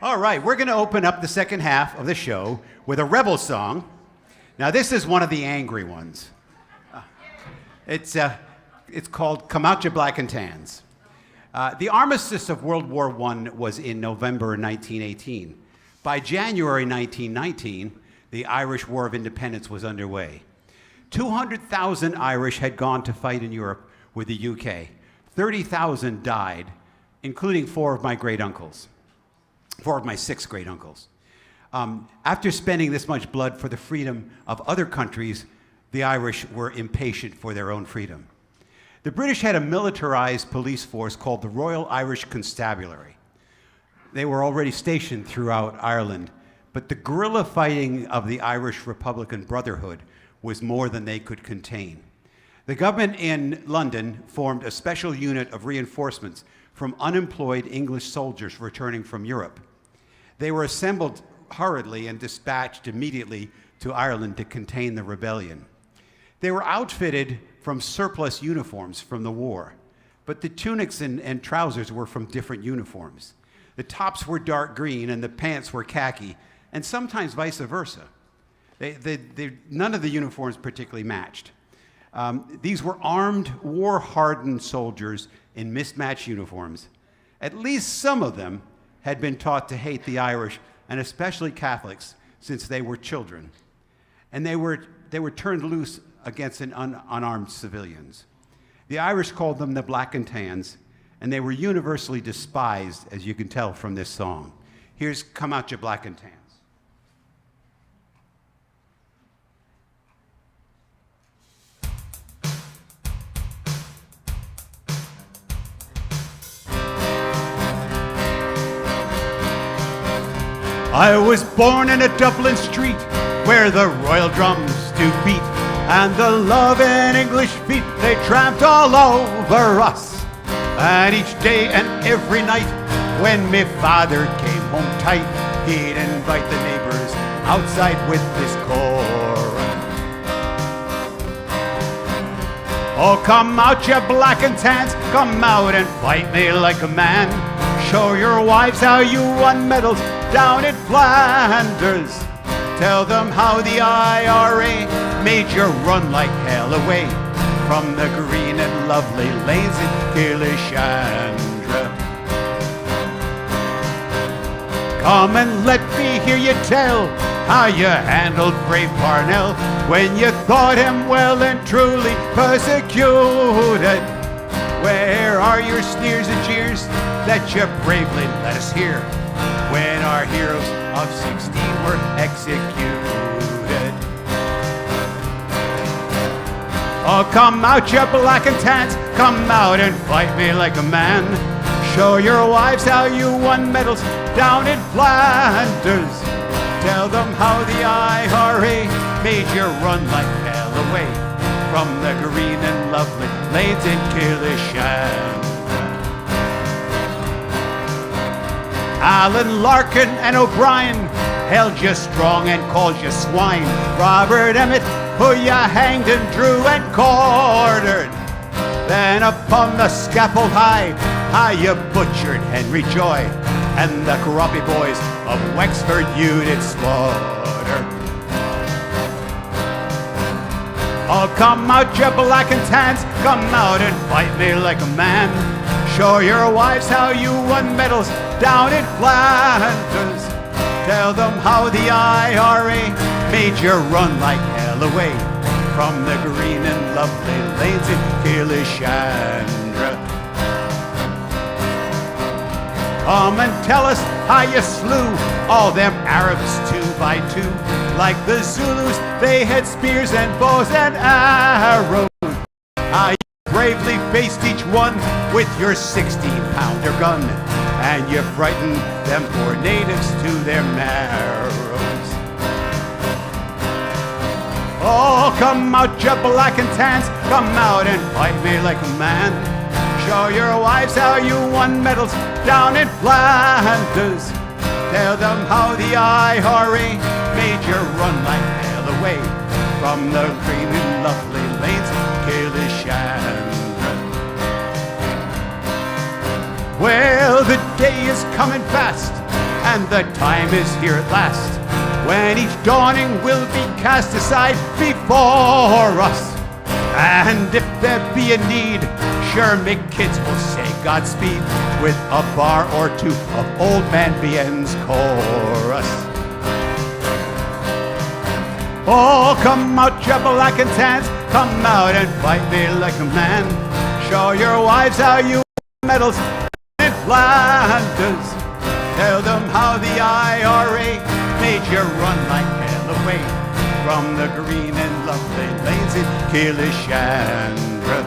All right, we're going to open up the second half of the show with a rebel song. Now, this is one of the angry ones. It's called Come Out Ya Black and Tans. The armistice of World War I was in November 1918. By January 1919, the Irish War of Independence was underway. 200,000 Irish had gone to fight in Europe with the UK. 30,000 died, including four of my six great uncles. After spending this much blood for the freedom of other countries, the Irish were impatient for their own freedom. The British had a militarized police force called the Royal Irish Constabulary. They were already stationed throughout Ireland, but the guerrilla fighting of the Irish Republican Brotherhood was more than they could contain. The government in London formed a special unit of reinforcements from unemployed English soldiers returning from Europe. They were assembled hurriedly and dispatched immediately to Ireland to contain the rebellion. They were outfitted from surplus uniforms from the war, but the tunics and trousers were from different uniforms. The tops were dark green and the pants were khaki, and sometimes vice versa. None of the uniforms particularly matched. These were armed, war-hardened soldiers in mismatched uniforms. At least some of them had been taught to hate the Irish, and especially Catholics, since they were children. And they were turned loose against unarmed civilians. The Irish called them the Black and Tans, and they were universally despised, as you can tell from this song. Here's Come Out Ya Black and Tans. I was born in a Dublin street where the royal drums do beat, and the loving English feet, they tramped all over us. And each day and every night, when me father came home tight, he'd invite the neighbors outside with his chorus. Oh, come out, you black and tans, come out and fight me like a man. Show your wives how you won medals down in Flanders. Tell them how the IRA made you run like hell away from the green and lovely lanes in Killishandra. Come and let me hear you tell how you handled brave Parnell when you thought him well and truly persecuted. Where are your sneers and jeers that you bravely let us hear when our heroes of 16 were executed? Oh, come out, you black and tans, come out and fight me like a man. Show your wives how you won medals down in Flanders. Tell them how the IRA made you run like hell away from the green and lovely lanes in Killishandra. Alan Larkin and O'Brien held you strong and called you swine. Robert Emmet, who you hanged and drew and quartered. Then upon the scaffold high you butchered Henry Joy, and the Croppy boys of Wexford you did slaughter. Oh, come out, you black and tans, come out and fight me like a man. Show your wives how you won medals down in Flanders. Tell them how the IRA made you run like hell away from the green and lovely lanes in Killishandra. Come and tell us how you slew all them Arabs 2 by 2. Like the Zulus, they had spears and bows and arrows. How you bravely faced each one with your 16-pounder gun, and you frightened them poor natives to their marrows. Oh, come out, you black and tans, come out and fight me like a man. Show your wives how you won medals down in Flanders. Tell them how the IRA made you run like hell away from the green and lovely lanes of Killishandra. Well, the day is coming fast, and the time is here at last, when each dawning will be cast aside before us. And if there be a need, sure me kids will say Godspeed with a bar or two of Old Man Bien's chorus. Oh, come out, you black and tans, come out and fight me like a man. Show your wives how you medals in Flanders. Tell them how the IRA made you run like hell away from the green and lovely lanes in Kilishandra.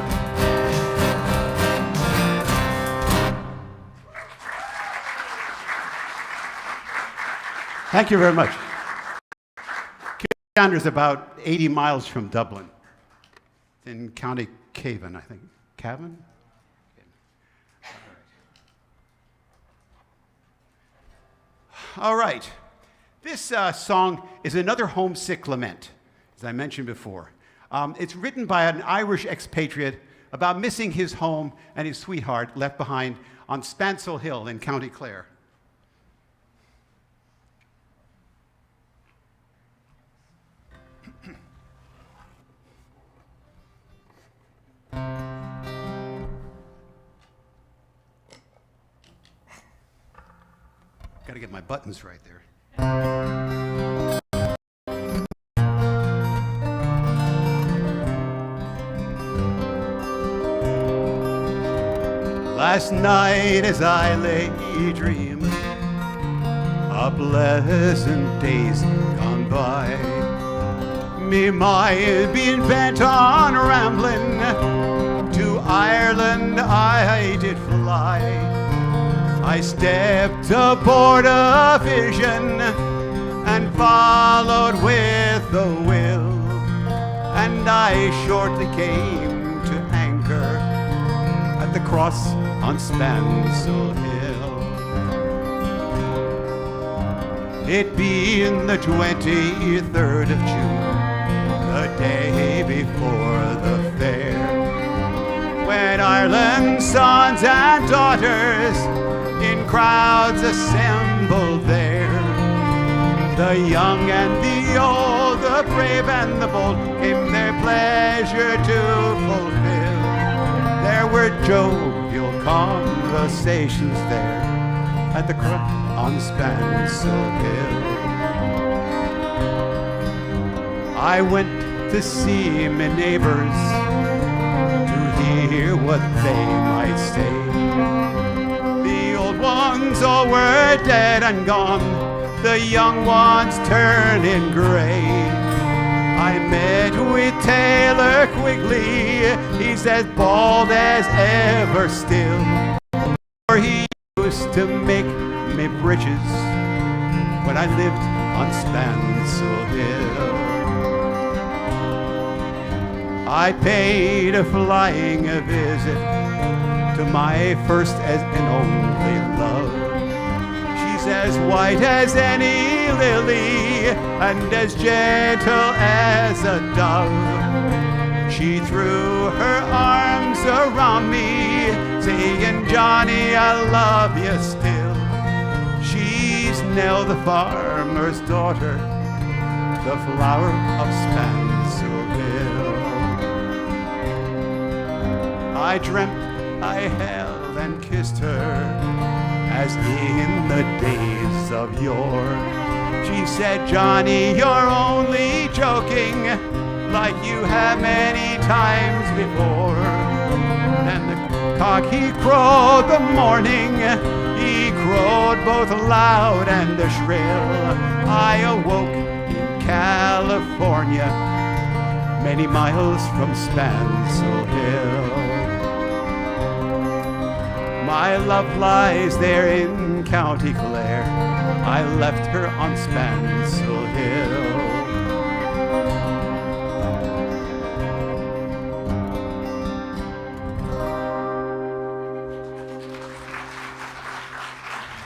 Thank you very much. Kilishandra is about 80 miles from Dublin, in County Cavan, I think. Cavan? All right. This song is another homesick lament, as I mentioned before. It's written by an Irish expatriate about missing his home and his sweetheart left behind on Spancel Hill in County Clare. Got to get my buttons right there. Last night as I lay dreaming of pleasant days gone by, me mind being bent on rambling, to Ireland I did fly. I stepped aboard a vision and followed with the will, and I shortly came to anchor at the cross on Spancel Hill. It being the 23rd of June, the day before the fair, when Ireland's sons and daughters in crowds assembled there. The young and the old, the brave and the bold, came their pleasure to fulfill. There were jovial conversations there at the cross on Spancel Hill. I went to see my neighbors to hear what they might say. Ones all were dead and gone, the young ones turning gray. I met with Taylor Quigley, he's as bald as ever still, for he used to make me breeches when I lived on Spancel Hill. I paid a flying visit to my first and only love. She's as white as any lily and as gentle as a dove. She threw her arms around me, saying, Johnny, I love you still. She's Nell the farmer's daughter, the flower of Spancel Hill. I dreamt I held and kissed her as in the days of yore. She said, Johnny, you're only joking, like you have many times before. And the cock he crowed the morning, he crowed both loud and shrill. I awoke in California, many miles from Spancel Hill. My love lies there in County Clare, I left her on Spancel Hill.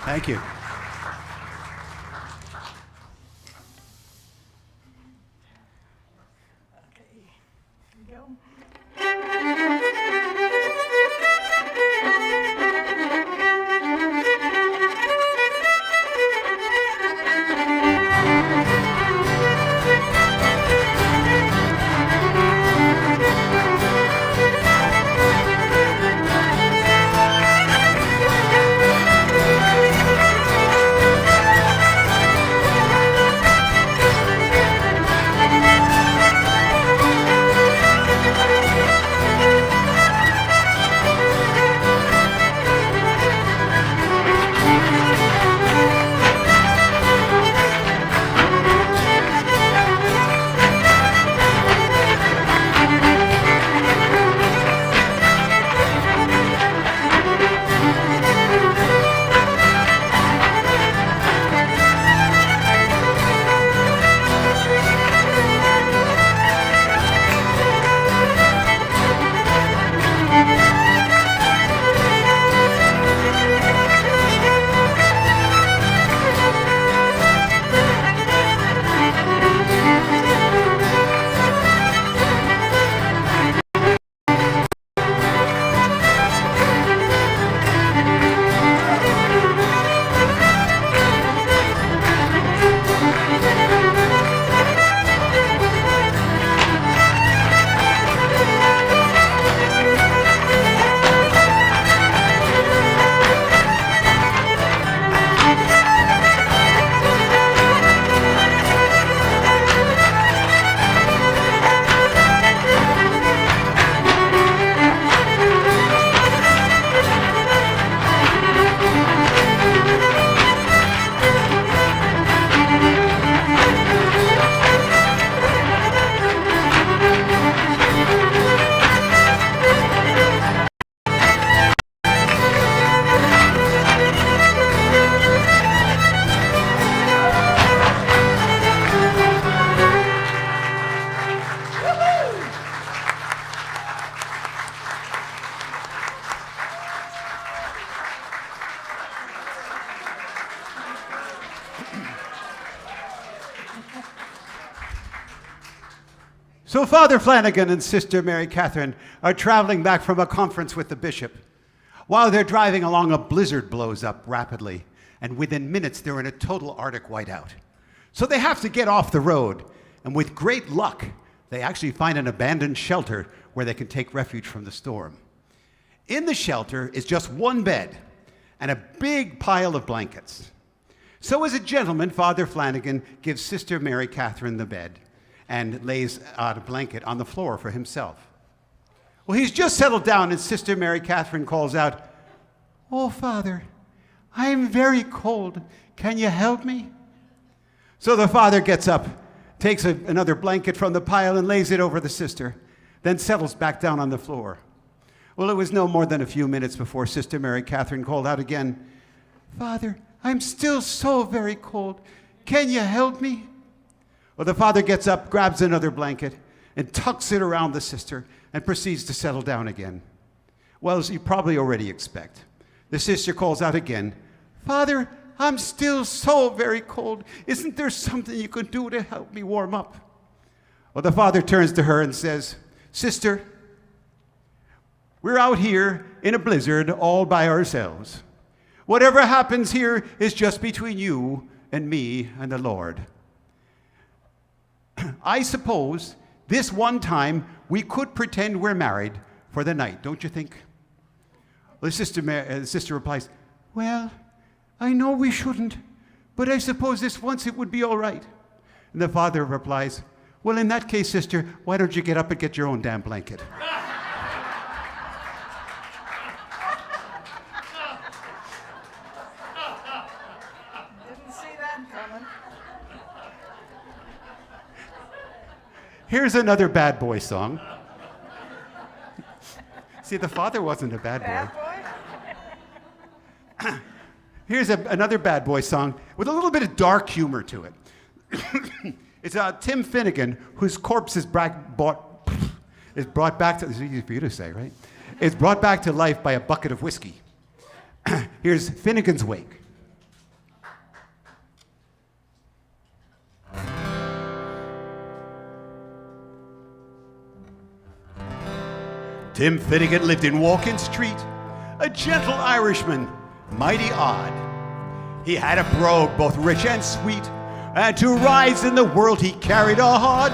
Thank you. So Father Flanagan and Sister Mary Catherine are traveling back from a conference with the bishop. While they're driving along, a blizzard blows up rapidly, and within minutes they're in a total Arctic whiteout. So they have to get off the road, and with great luck, they actually find an abandoned shelter where they can take refuge from the storm. In the shelter is just one bed and a big pile of blankets. So as a gentleman, Father Flanagan gives Sister Mary Catherine the bed and lays out a blanket on the floor for himself. Well, he's just settled down, and Sister Mary Catherine calls out, "Oh, Father, I am very cold. Can you help me?" So the father gets up, takes another blanket from the pile and lays it over the sister, then settles back down on the floor. Well, it was no more than a few minutes before Sister Mary Catherine called out again, "Father, I'm still so very cold. Can you help me?" Well, the father gets up, grabs another blanket, and tucks it around the sister and proceeds to settle down again. Well, as you probably already expect, the sister calls out again, "Father, I'm still so very cold. Isn't there something you could do to help me warm up?" Well, the father turns to her and says, "Sister, we're out here in a blizzard all by ourselves. Whatever happens here is just between you and me and the Lord. I suppose this one time we could pretend we're married for the night, don't you think?" Well, the sister replies, "Well, I know we shouldn't, but I suppose this once it would be all right." And the father replies, "Well, in that case, sister, why don't you get up and get your own damn blanket?" Didn't see that coming. Here's another bad boy song. See, the father wasn't a bad boy. Bad boy? Here's another bad boy song with a little bit of dark humor to it. It's Tim Finnegan, whose corpse is brought back to, it's easy for you to say, right? It's brought back to life by a bucket of whiskey. Here's Finnegan's Wake. Tim Finnegan lived in Walkin Street, a gentle Irishman, mighty odd. He had a brogue both rich and sweet, and to rise in the world he carried a hod.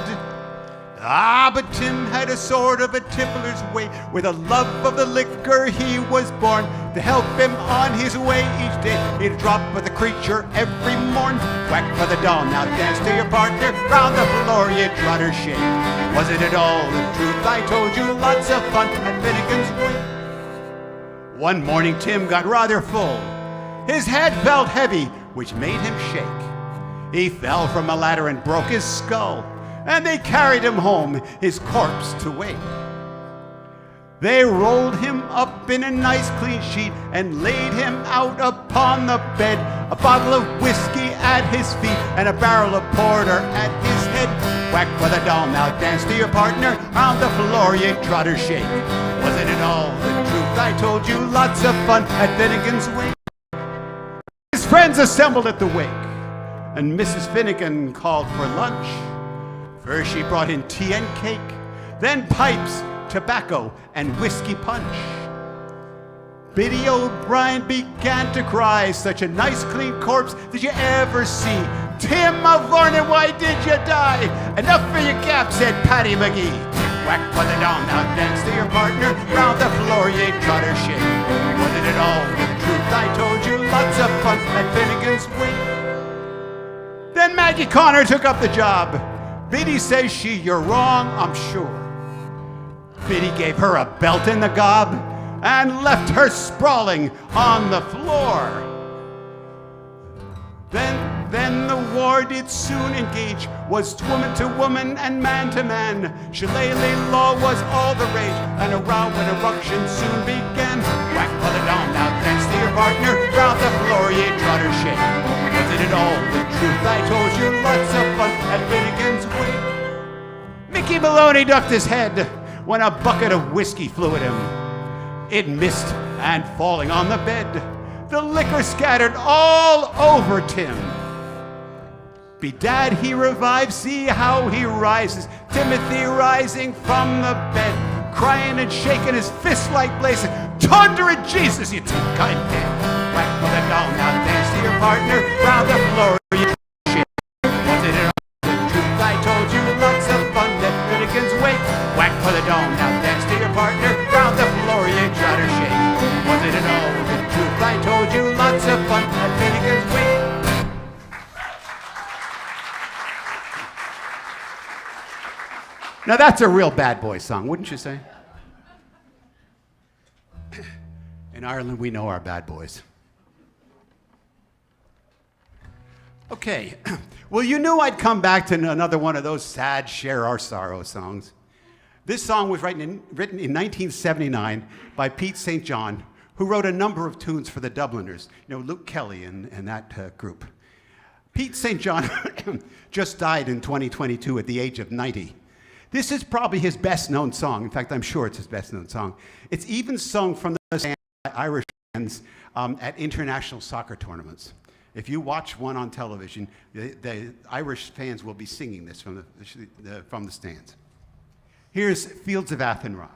Ah, but Tim had a sort of a tippler's way. With a love of the liquor he was born. To help him on his way each day, he'd drop with the creature every morn. Whack for the dawn, now dance to your partner. Round the floor you'd trotter shake. Wasn't it all the truth I told you? Lots of fun at Finnegan's Wake. One morning Tim got rather full. His head felt heavy, which made him shake. He fell from a ladder and broke his skull, and they carried him home, his corpse to wake. They rolled him up in a nice clean sheet and laid him out upon the bed. A bottle of whiskey at his feet and a barrel of porter at his head. Whack for the doll, now dance to your partner. Round the floor you trotter shake. Wasn't it all the truth I told you? Lots of fun at Finnegan's Wake. His friends assembled at the wake, and Mrs. Finnegan called for lunch. First she brought in tea and cake, then pipes, tobacco, and whiskey punch. Biddy O'Brien began to cry, "Such a nice clean corpse did you ever see? Tim of Varney, why did you die? Enough for your gap," said Paddy McGee. Whack for the dawn, now dance to your partner. Round the floor ye trotter shake. Wasn't it all the truth I told you? Lots of fun at Finnegan's Wake. Then Maggie Connor took up the job. Biddy says you're wrong, I'm sure. Biddy gave her a belt in the gob and left her sprawling on the floor. Then the war did soon engage, was woman to woman and man to man. Shillelagh law was all the rage, and a row and eruption soon began. Whack for the dawn, now dance to your partner. Round the floor ye trotter shake. Wasn't it all the truth I told you? Lots of fun at Finnegan's Wake. Mickey Maloney ducked his head when a bucket of whiskey flew at him. It missed, and falling on the bed, the liquor scattered all over Tim. Bedad he revives, see how he rises. Timothy rising from the bed, crying and shaking his fist like blazing. Thunder at Jesus, you two kind dead. Whack for the down, now dance to your partner, round the floor you shit. Was it all the truth I told you? Lots of fun, let Finnegans wait. Whack for the down, now dance to your partner, round the floor you try to shake. Was it all the truth I told you? Lots of fun, let Finnegans wait. Now that's a real bad boy song, wouldn't you say? In Ireland, we know our bad boys. Okay, well, you knew I'd come back to another one of those sad share our sorrow songs. This song was written in 1979 by Pete St. John, who wrote a number of tunes for the Dubliners, you know, Luke Kelly and that group. Pete St. John just died in 2022 at the age of 90. This is probably his best-known song. In fact, I'm sure it's his best-known song. It's even sung from the stand by Irish fans at international soccer tournaments. If you watch one on television, the Irish fans will be singing this from the stands. Here's Fields of Athenry.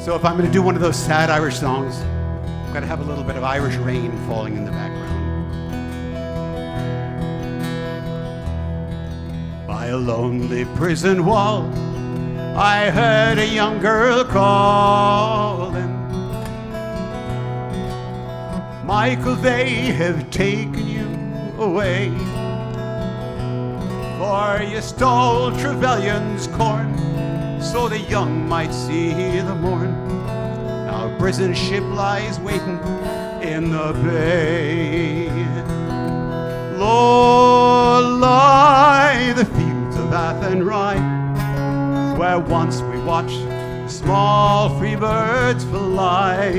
So if I'm going to do one of those sad Irish songs, I've got to have a little bit of Irish rain falling in the background. By a lonely prison wall, I heard a young girl calling. Michael, they have taken you away, for you stole Trevelyan's corn, so the young might see the morn. Now a prison ship lies waiting in the bay. Low lie the fields of Athenry, where once we watched small free birds fly.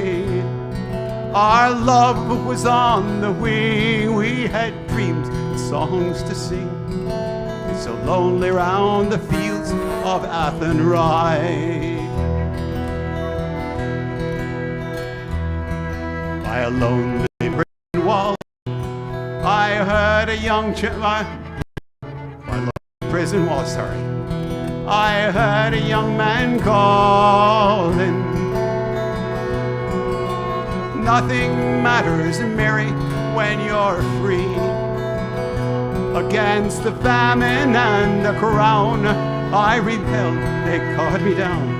Our love was on the wing, we had dreams and songs to sing. It's so lonely round the fields of Athenry. By a lonely prison wall, I heard a young prison wall, sorry. I heard a young man calling. Nothing matters, Mary, when you're free. Against the famine and the crown, I rebelled, they caught me down.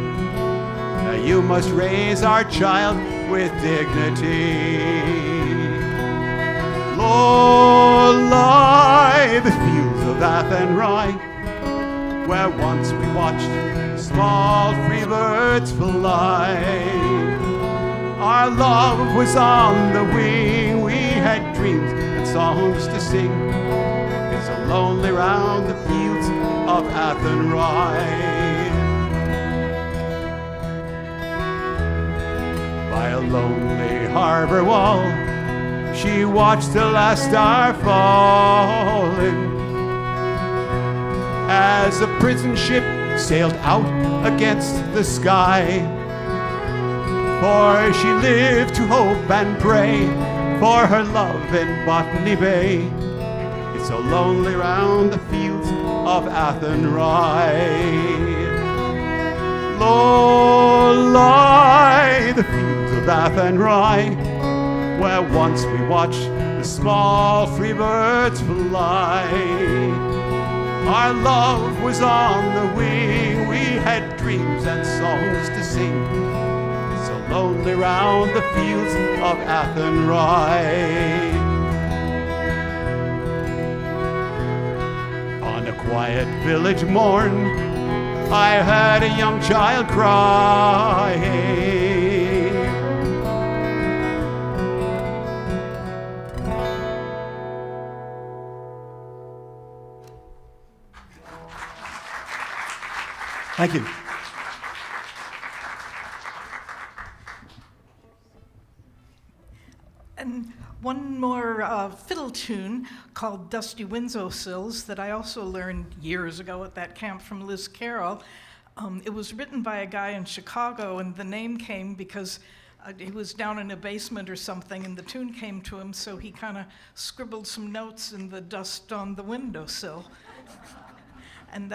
Now you must raise our child with dignity. Low lie the fields of Athenry, where once we watched small free birds fly. Our love was on the wing, we had dreams and songs to sing. It's so lonely round the fields of Athenry. By a lonely harbor wall, she watched the last star falling, as a prison ship sailed out against the sky. For she lived to hope and pray for her love in Botany Bay. It's so lonely round the fields of Athenry. Low lie the fields of Athenry, where once we watched the small free birds fly. Our love was on the wing, we had dreams and songs to sing. It's so lonely round the fields of Athenry. On a quiet village morn, I heard a young child crying. Thank you. And one more fiddle tune called Dusty Windowsills that I also learned years ago at that camp from Liz Carroll. It was written by a guy in Chicago, and the name came because he was down in a basement or something, and the tune came to him, so he kind of scribbled some notes in the dust on the windowsill. And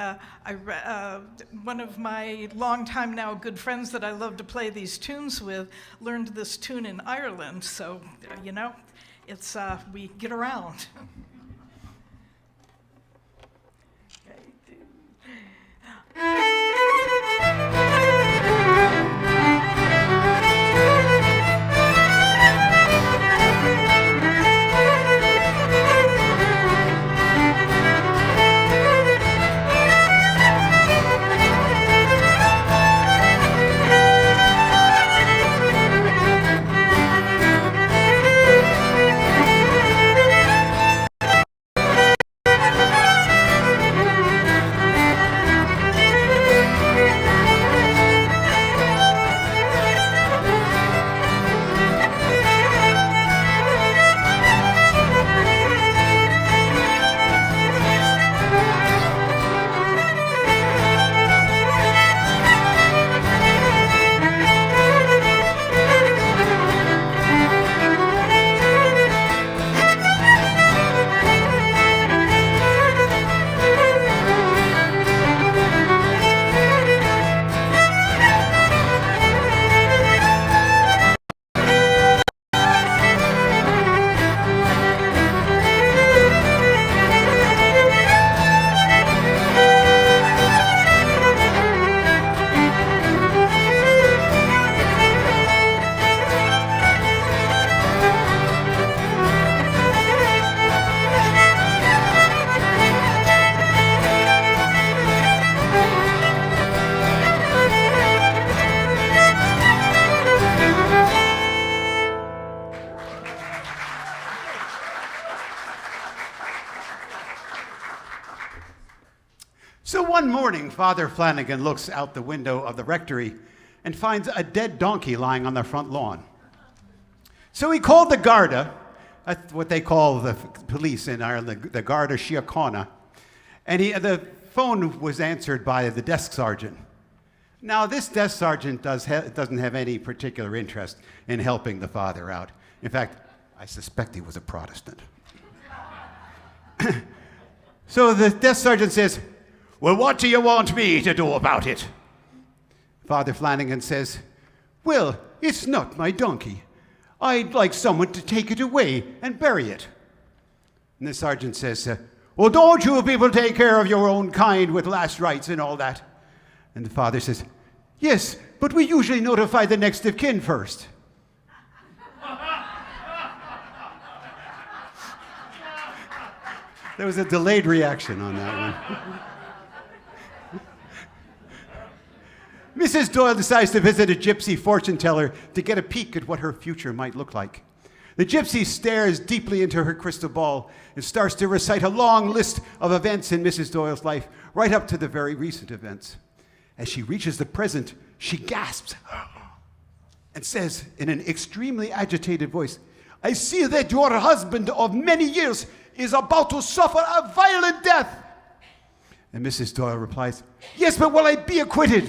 one of my longtime now good friends that I love to play these tunes with learned this tune in Ireland, so, it's, we get around. So one morning, Father Flanagan looks out the window of the rectory and finds a dead donkey lying on the front lawn. So he called the Garda, that's what they call the police in Ireland, the Garda Síochána, and the phone was answered by the desk sergeant. Now, this desk sergeant doesn't have any particular interest in helping the father out. In fact, I suspect he was a Protestant. So the desk sergeant says, "Well, what do you want me to do about it?" Father Flanagan says, "Well, it's not my donkey. I'd like someone to take it away and bury it." And the sergeant says, "Well, don't you people take care of your own kind with last rites and all that?" And the father says, "Yes, but we usually notify the next of kin first." There was a delayed reaction on that one. Mrs. Doyle decides to visit a gypsy fortune teller to get a peek at what her future might look like. The gypsy stares deeply into her crystal ball and starts to recite a long list of events in Mrs. Doyle's life, right up to the very recent events. As she reaches the present, she gasps and says in an extremely agitated voice, "I see that your husband of many years is about to suffer a violent death." And Mrs. Doyle replies, "Yes, but will I be acquitted?"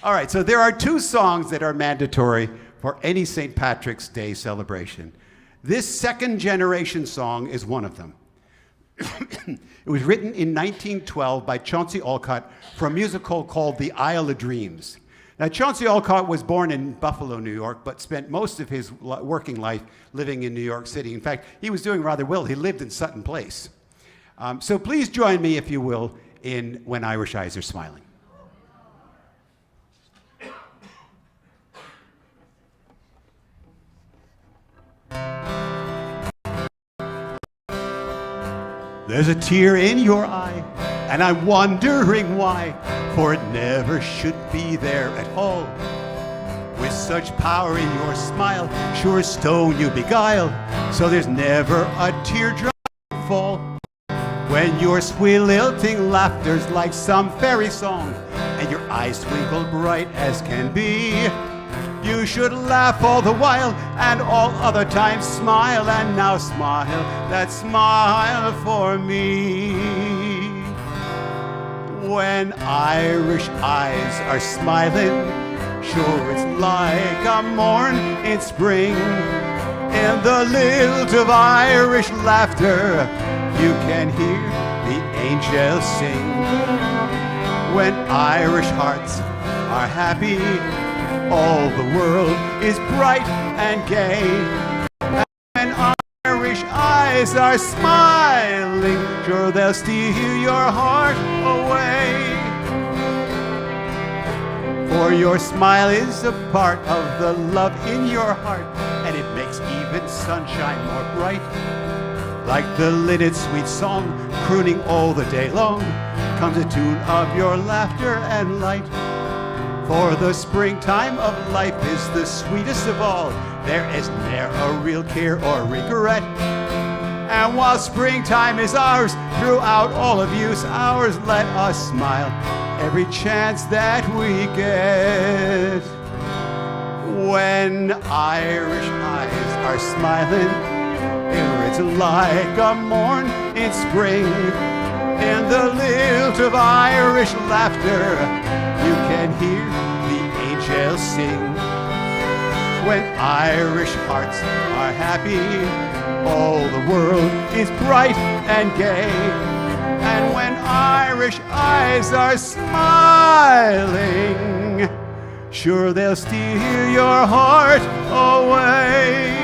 All right, so there are two songs that are mandatory for any St. Patrick's Day celebration. This second generation song is one of them. It was written in 1912 by Chauncey Olcott for a musical called The Isle of Dreams. Now, Chauncey Olcott was born in Buffalo, New York, but spent most of his working life living in New York City. In fact, he was doing rather well. He lived in Sutton Place. So please join me, if you will, in When Irish Eyes Are Smiling. There's a tear in your eye, and I'm wondering why, for it never should be there at all. With such power in your smile, sure as stone you beguile, so there's never a teardrop fall. When your squeal-lilting laughter's like some fairy song, and your eyes twinkle bright as can be. You should laugh all the while, and all other times smile, and now smile, that smile for me. When Irish eyes are smiling, sure it's like a morn in spring. In the lilt of Irish laughter, you can hear the angels sing. When Irish hearts are happy, all the world is bright and gay. And when Irish eyes are smiling, sure they'll steal your heart away. For your smile is a part of the love in your heart, and it makes even sunshine more bright. Like the linnet's sweet song, crooning all the day long, comes a tune of your laughter and light. For the springtime of life is the sweetest of all. There is ne'er a real care or regret. And while springtime is ours, throughout all of you's hours, let us smile every chance that we get. When Irish eyes are smiling, it's like a morn in spring. In the lilt of Irish laughter, you can hear the angels sing. When Irish hearts are happy, all the world is bright and gay. And when Irish eyes are smiling, sure they'll steal your heart away.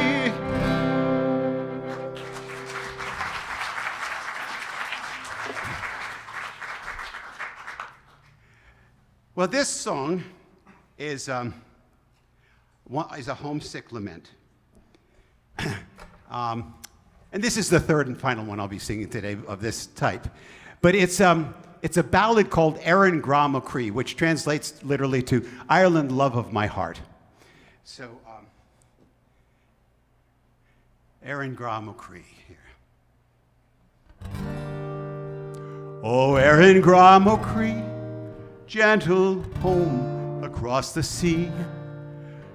Well, this song is a homesick lament. And this is the third and final one I'll be singing today of this type. But it's a ballad called Erin Gra Macree, which translates literally to Ireland, love of my heart. So, Erin Gra Macree here. Oh, Erin Gra Macree, gentle home across the sea.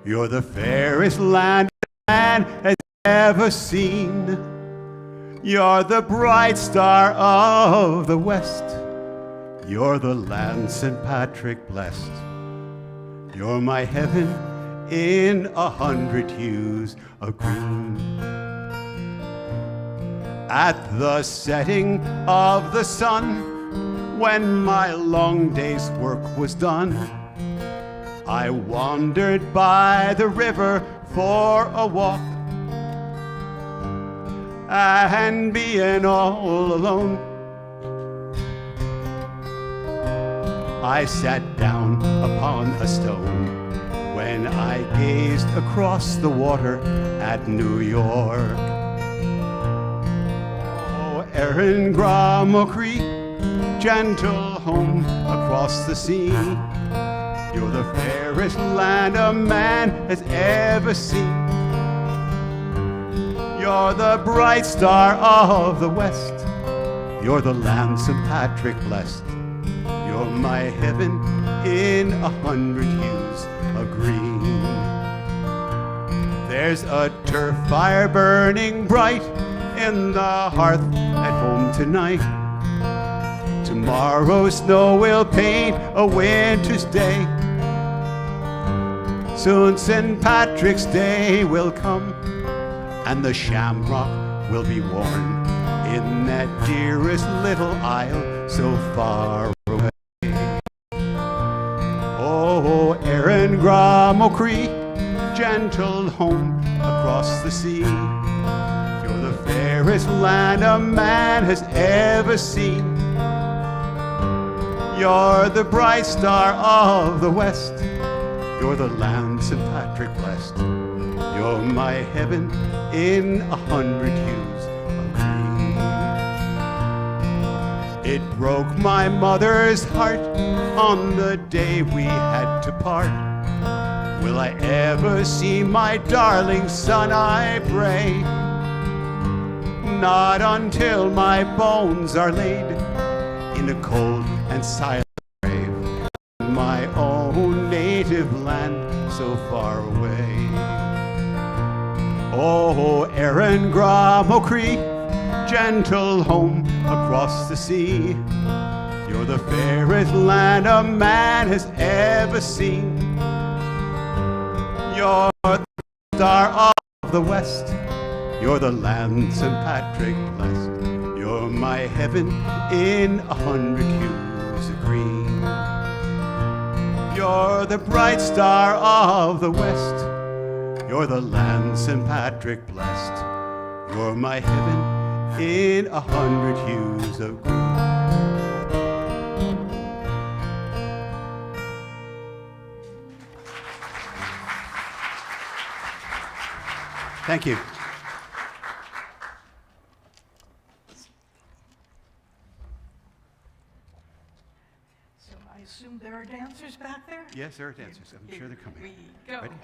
You're the fairest land man has ever seen. You're the bright star of the west. You're the land St. Patrick blessed. You're my heaven in 100 hues of green. At the setting of the sun, when my long day's work was done, I wandered by the river for a walk. And being all alone, I sat down upon a stone when I gazed across the water at New York. Oh, Erin Gra Macree, gentle home across the sea. You're the fairest land a man has ever seen. You're the bright star of the west. You're the land St. Patrick blessed. You're my heaven in 100 hues of green. There's a turf fire burning bright in the hearth at home tonight. Tomorrow snow will paint a winter's day. Soon St. Patrick's Day will come, and the shamrock will be worn in that dearest little isle so far away. Oh, Erin Gra Macree, gentle home across the sea. You're the fairest land a man has ever seen. You're the bright star of the west. You're the land St. Patrick blessed. You're my heaven in 100 hues of green. It broke my mother's heart on the day we had to part. Will I ever see my darling son, I pray? Not until my bones are laid in a cold and silent grave. my own native land so far away. Oh, Erin Gram O'Cree, gentle home across the sea, you're the fairest land a man has ever seen. You're the star of the west, you're the land St. Patrick blessed. You're my heaven in 100 hues of green. You're the bright star of the west, you're the land St. Patrick blessed. You're my heaven in 100 hues of green. Thank you. So I assume there are dancers back there? Yes, there are dancers. I'm sure they're coming. We go. Ready?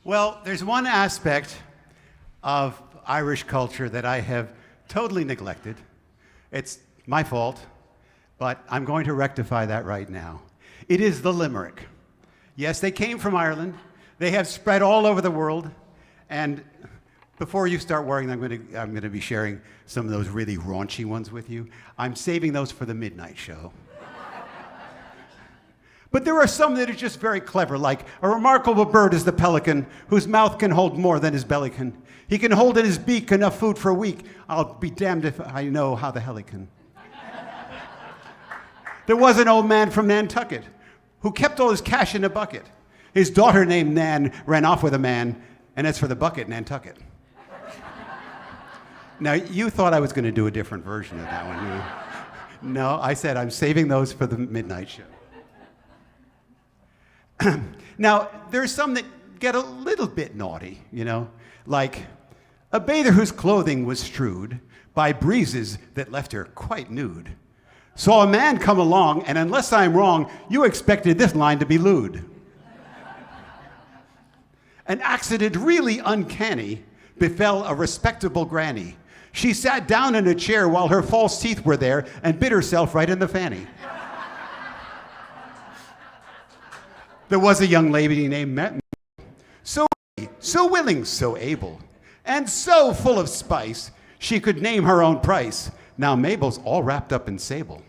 Well, there's one aspect of Irish culture that I have totally neglected. It's my fault, but I'm going to rectify that right now. It is the limerick. Yes, they came from Ireland. They have spread all over the world. And before you start worrying, I'm going to be sharing some of those really raunchy ones with you. I'm saving those for the midnight show. But there are some that are just very clever, like a remarkable bird is the pelican, whose mouth can hold more than his belly can. He can hold in his beak enough food for a week. I'll be damned if I know how the hell he can. There was an old man from Nantucket who kept all his cash in a bucket. His daughter named Nan ran off with a man, and as for the bucket, Nantucket. Now, you thought I was going to do a different version of that one. No, I said I'm saving those for the midnight show. Now, there's some that get a little bit naughty, you know, like a bather whose clothing was strewed by breezes that left her quite nude. Saw a man come along, and unless I'm wrong, you expected this line to be lewd. An accident really uncanny befell a respectable granny. She sat down in a chair while her false teeth were there and bit herself right in the fanny. There was a young lady named Mabel, so willing, so able, and so full of spice, she could name her own price. Now Mabel's all wrapped up in sable.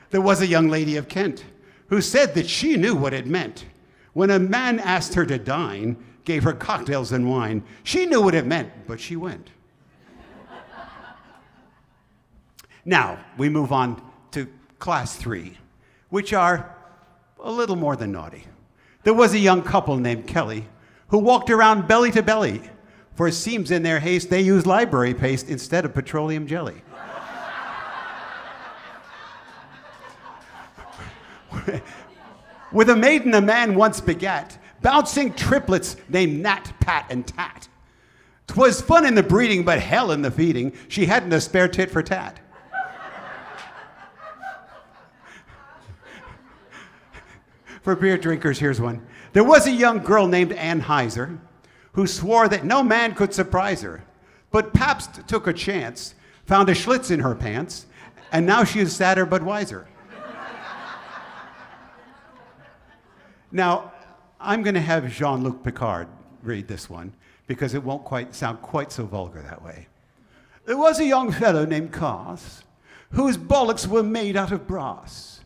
There was a young lady of Kent who said that she knew what it meant. When a man asked her to dine, gave her cocktails and wine, she knew what it meant, but she went. Now, we move on to class 3. Which are a little more than naughty. There was a young couple named Kelly who walked around belly to belly, for it seems in their haste they used library paste instead of petroleum jelly. With a maiden a man once begat, bouncing triplets named Nat, Pat, and Tat. 'Twas fun in the breeding, but hell in the feeding. She hadn't a spare tit for tat. For beer drinkers, here's one. There was a young girl named Ann Heiser who swore that no man could surprise her. But Pabst took a chance, found a Schlitz in her pants, and now she is sadder but wiser. Now, I'm going to have Jean-Luc Picard read this one, because it won't sound quite so vulgar that way. There was a young fellow named Cass, whose bollocks were made out of brass.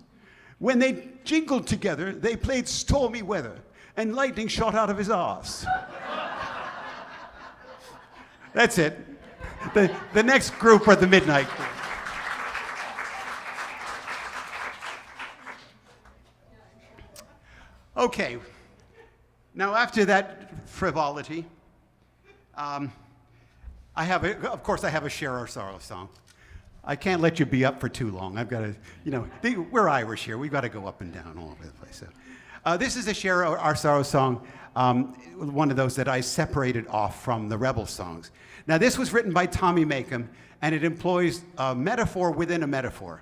When they jingled together, they played stormy weather, and lightning shot out of his arse. That's it. The next group are the Midnight Group. Okay. Now, after that frivolity, of course, I have a Share Our Sorrow song. I can't let you be up for too long. I've got to, we're Irish here. We've got to go up and down all over the place. So, this is a Share Our Sorrow song, one of those that I separated off from the Rebel songs. Now, this was written by Tommy Makem, and it employs a metaphor within a metaphor.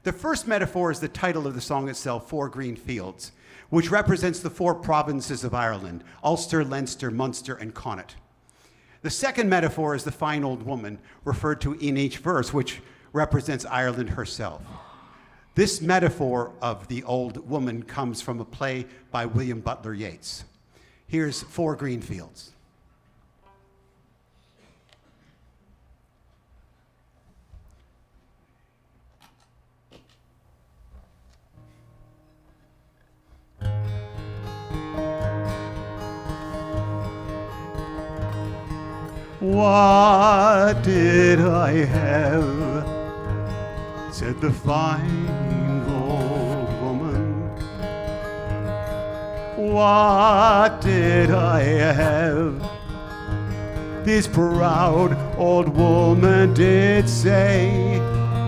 The first metaphor is the title of the song itself, Four Green Fields, which represents the four provinces of Ireland, Ulster, Leinster, Munster, and Connaught. The second metaphor is the fine old woman, referred to in each verse, which represents Ireland herself. This metaphor of the old woman comes from a play by William Butler Yeats. Here's Four Green Fields. What did I have? Said the fine old woman. What did I have? This proud old woman did say,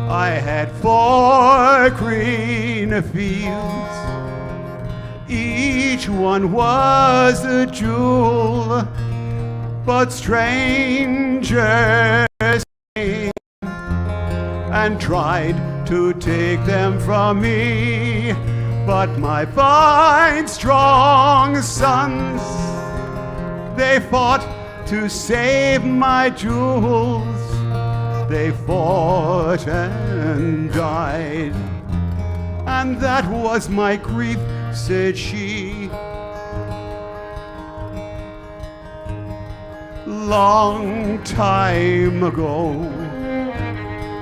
I had 4 green fields. Each one was a jewel, but strangers came and tried to take them from me. But my fine, strong sons, they fought to save my jewels. They fought and died, and that was my grief, said she. Long time ago,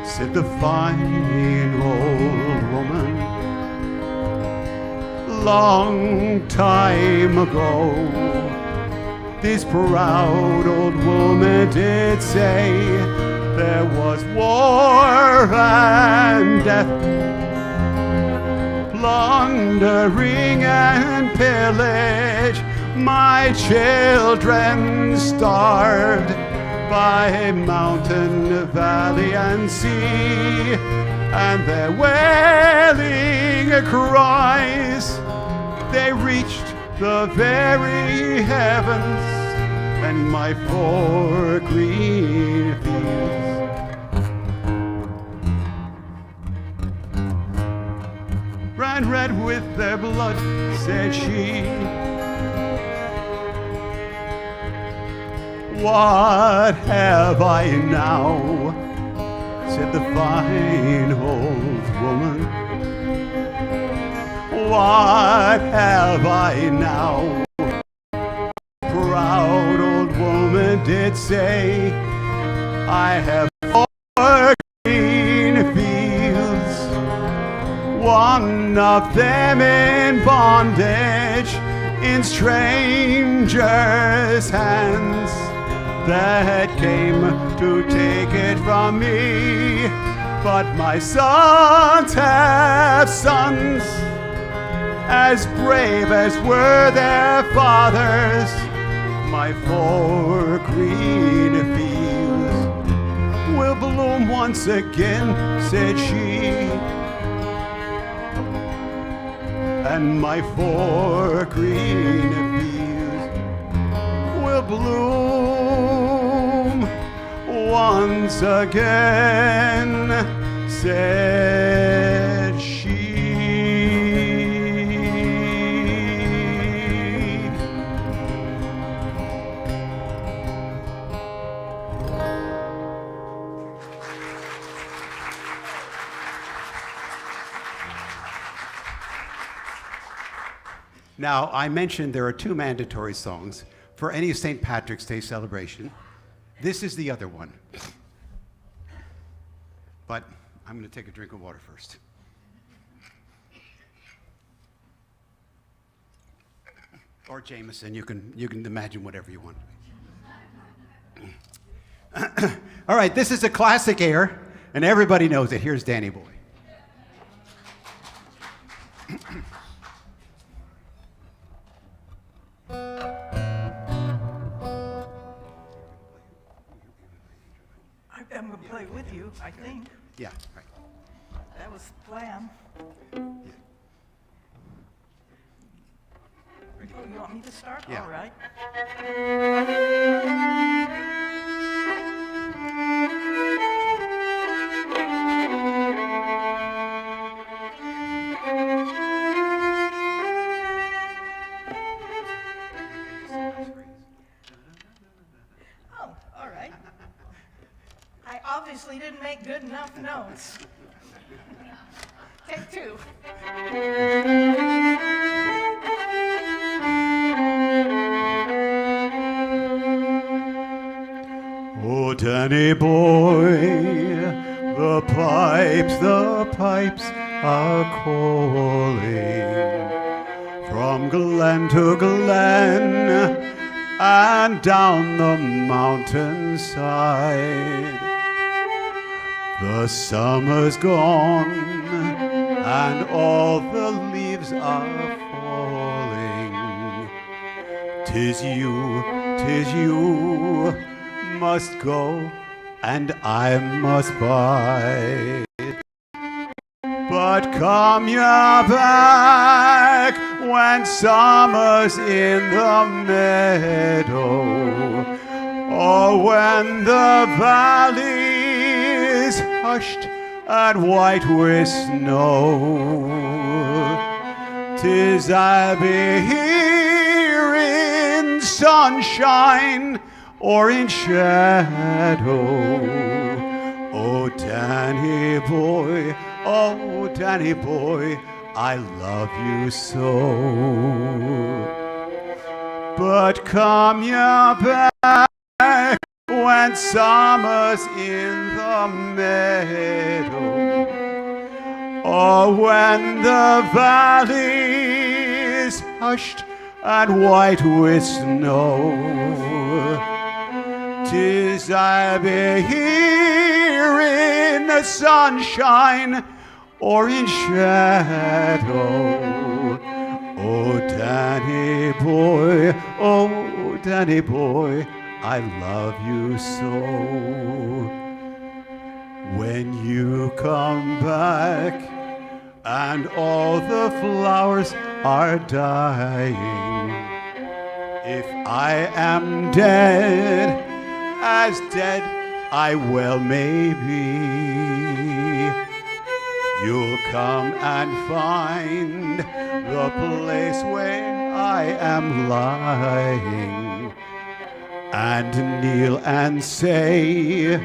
said the fine old woman. Long time ago, this proud old woman did say, there was war and death, plundering and pillage. My children starved by mountain, valley, and sea, and their wailing cries, they reached the very heavens, and my 4 green fields ran red with their blood, said she. What have I now? Said the fine old woman. What have I now? Proud old woman did say, I have 4 green fields, one of them in bondage in strangers' hands, that came to take it from me. But my sons have sons, as brave as were their fathers. My 4 green fields will bloom once again, said she. And my 4 green fields will bloom once again, said she. Now, I mentioned there are 2 mandatory songs for any St. Patrick's Day celebration. This is the other one. But I'm going to take a drink of water first. Or Jameson, you can imagine whatever you want. All right, this is a classic air, and everybody knows it. Here's Danny Boy. I'm going to play with you, I think. Yeah, right. That was the plan. You want me to start? Yeah. All right. Oh, all right. I obviously didn't make good enough notes. Take 2. Oh, Danny boy, the pipes are calling from glen to glen and down the mountainside. The summer's gone and all the leaves are falling. 'Tis you must go and I must bide. But come ya back when summer's in the meadow, or when the valley's hushed and white with snow. 'Tis I'll be here in sunshine or in shadow. Oh, Danny boy, I love you so. But come ya back when summer's in the meadow, or when the valley's hushed and white with snow. 'Tis I'll be here in the sunshine or in shadow. Oh, Danny boy, I love you so. When you come back and all the flowers are dying, if I am dead, as dead I well may be, you'll come and find the place where I am lying, and kneel and say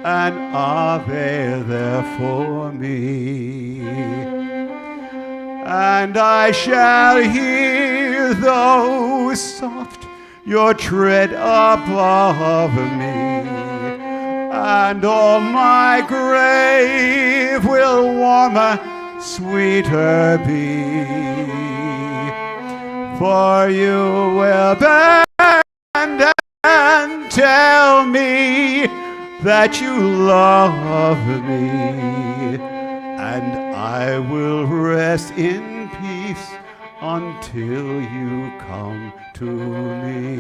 an Ave there for me. And I shall hear, though soft, your tread above me, and all my grave will warmer, sweeter be. For you will bend and tell me that you love me, and I will rest in peace until you come to me.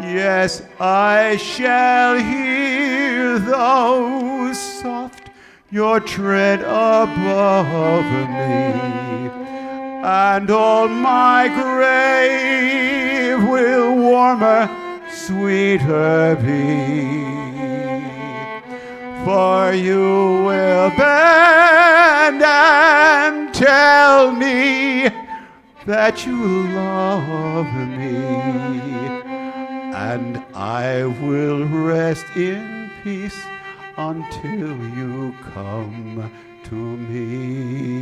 Yes, I shall hear, though soft, your tread above me, and all my grave will warmer, sweeter be. For you will bend and tell me that you love me, and I will rest in peace until you come to me.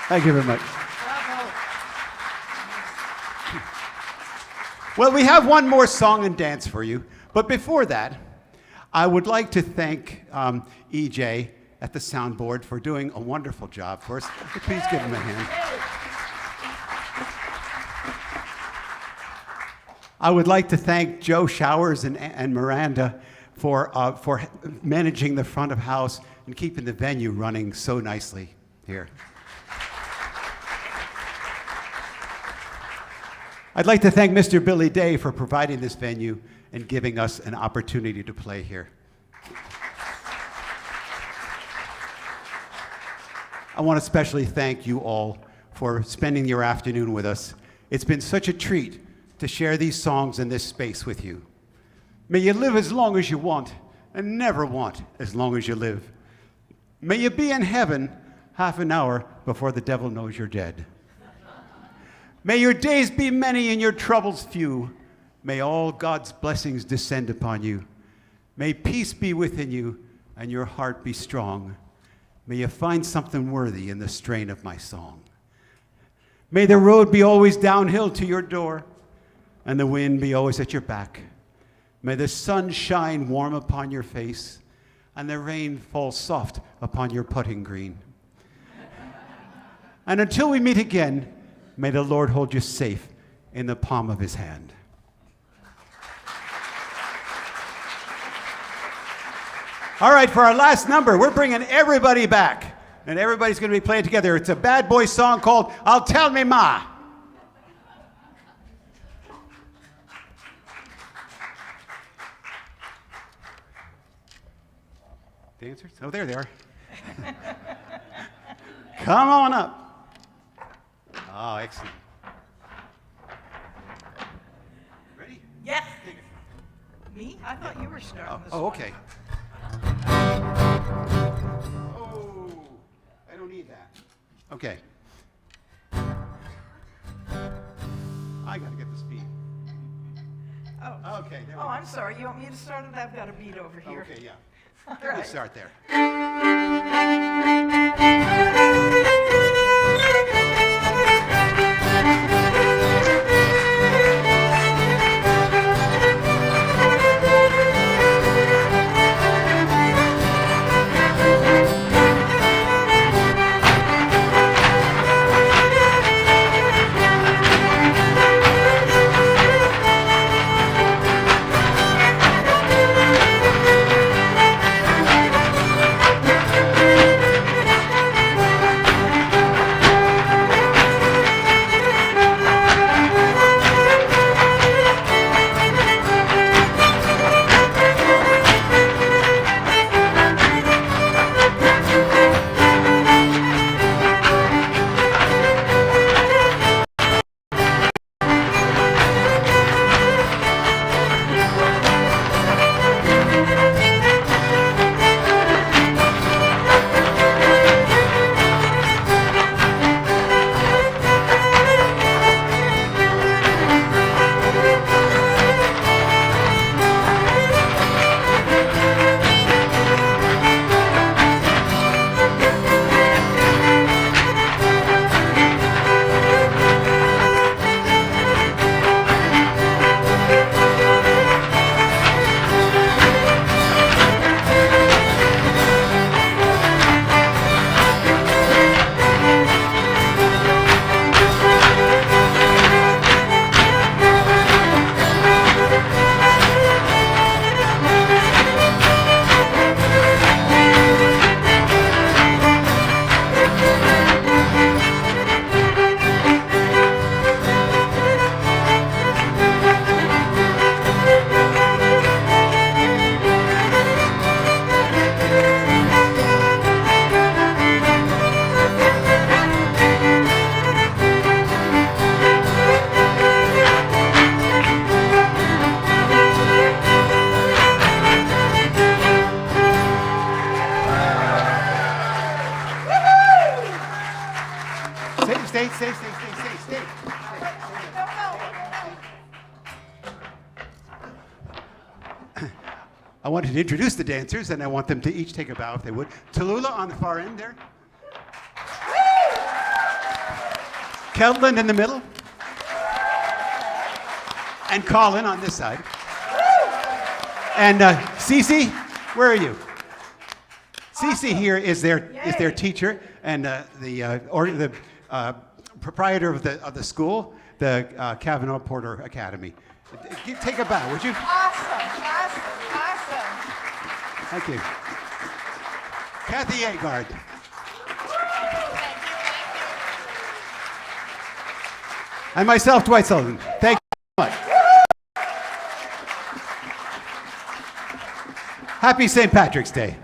Thank you very much. Bravo. Well, we have one more song and dance for you. But before that, I would like to thank EJ at the soundboard for doing a wonderful job for us. Please give him a hand. I would like to thank Joe Showers and Miranda for managing the front of house and keeping the venue running so nicely here. I'd like to thank Mr. Billy Day for providing this venue and giving us an opportunity to play here. I want to especially thank you all for spending your afternoon with us. It's been such a treat to share these songs in this space with you. May you live as long as you want and never want as long as you live. May you be in heaven half an hour before the devil knows you're dead. May your days be many and your troubles few. May all God's blessings descend upon you. May peace be within you and your heart be strong. May you find something worthy in the strain of my song. May the road be always downhill to your door and the wind be always at your back. May the sun shine warm upon your face and the rain fall soft upon your putting green. And until we meet again, may the Lord hold you safe in the palm of his hand. All right, for our last number, we're bringing everybody back, and everybody's going to be playing together. It's a bad boy song called I'll Tell Me Ma. Dancers? Oh, there they are. Come on up. Oh, excellent. Ready? Yes. Me? I thought you were starting this Oh, one. okay. Oh, I don't need that. Okay. I gotta get the speed. Oh. Okay, there we Oh, go. I'm sorry. You want me to start it? I've got a beat over here. Okay, yeah. All We'll right. start there. Stay. I wanted to introduce the dancers, and I want them to each take a bow if they would. Tallulah on the far end there. Keldlin in the middle. And Colin on this side. And Cece, where are you? Cece here is their teacher and the proprietor of the school, the Kavanaugh Porter Academy. Take a bow, would you? Awesome. Thank you. Kathy Agard. And myself, Dwight Sullivan. Thank you so much. Happy St. Patrick's Day.